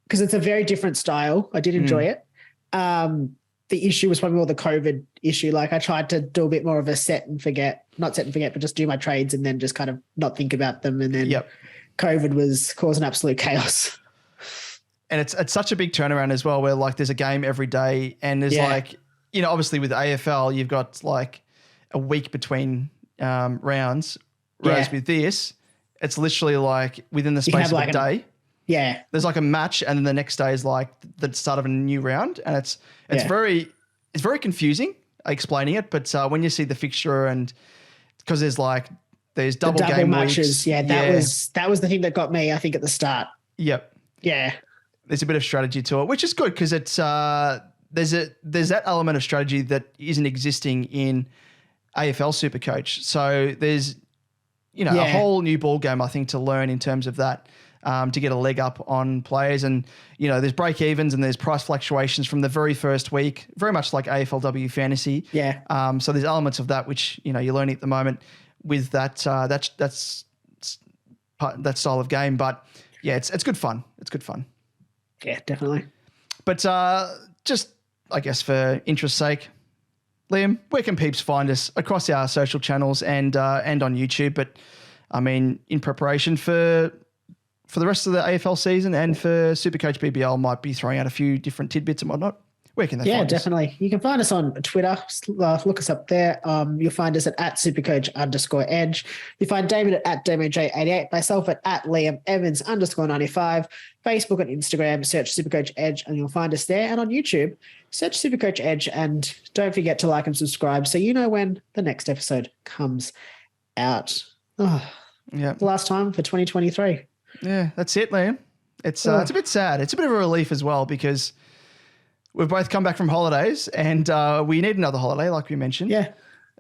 because it's a very different style. I did enjoy it. The issue was probably more the COVID issue. Like, I tried to do a bit more of a not set and forget, but just do my trades and then just kind of not think about them. And then COVID was causing absolute chaos. And it's such a big turnaround as well, where like there's a game every day, and there's obviously with AFL, you've got like a week between rounds. Whereas with this, it's literally like within the space of a day. There's like a match, and then the next day is like the start of a new round, and it's very confusing explaining it. But when you see the fixture, and because there's double game matches, weeks, that was the thing that got me, I think, at the start. There's a bit of strategy to it, which is good, because it's there's that element of strategy that isn't existing in AFL SuperCoach. So there's a whole new ball game, I think, to learn in terms of that. To get a leg up on players, and there's break evens and there's price fluctuations from the very first week, very much like AFLW fantasy. So there's elements of that which you're learning at the moment with that style of game. But it's good fun. It's good fun. Yeah, definitely. But just I guess for interest's sake, Liam, where can peeps find us across our social channels and on YouTube? But I mean, in preparation for the rest of the AFL season and for SuperCoach BBL, might be throwing out a few different tidbits and whatnot. Where can they find us? Yeah, definitely. You can find us on Twitter. Look us up there. You'll find us at SuperCoach_Edge. You find David at DamoJ88, myself at Liam Evans _95, Facebook and Instagram, search SuperCoach Edge, and you'll find us there. And on YouTube, search SuperCoach Edge, and don't forget to like and subscribe so you know when the next episode comes out. The last time for 2023. Yeah, that's it, Liam. It's a bit sad. It's a bit of a relief as well, because we've both come back from holidays, and we need another holiday, like we mentioned.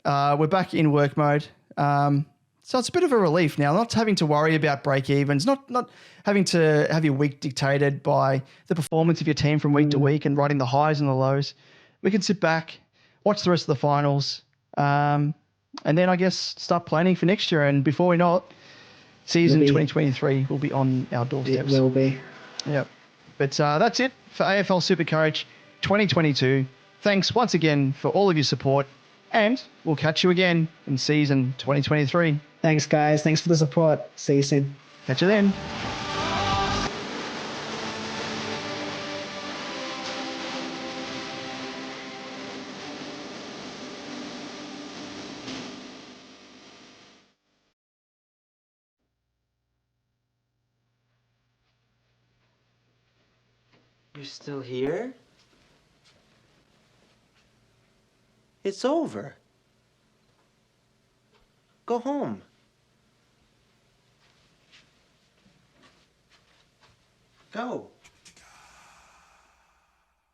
We're back in work mode. So it's a bit of a relief now, not having to worry about break evens, not having to have your week dictated by the performance of your team from week to week and writing the highs and the lows. We can sit back, watch the rest of the finals, and then I guess start planning for next year. And before we know it, season 2023 will be on our doorsteps. It will be. Yep. But that's it for AFL SuperCoach 2022. Thanks once again for all of your support, and we'll catch you again in season 2023. Thanks, guys. Thanks for the support. See you soon. Catch you then. You're still here? It's over. Go home. Go.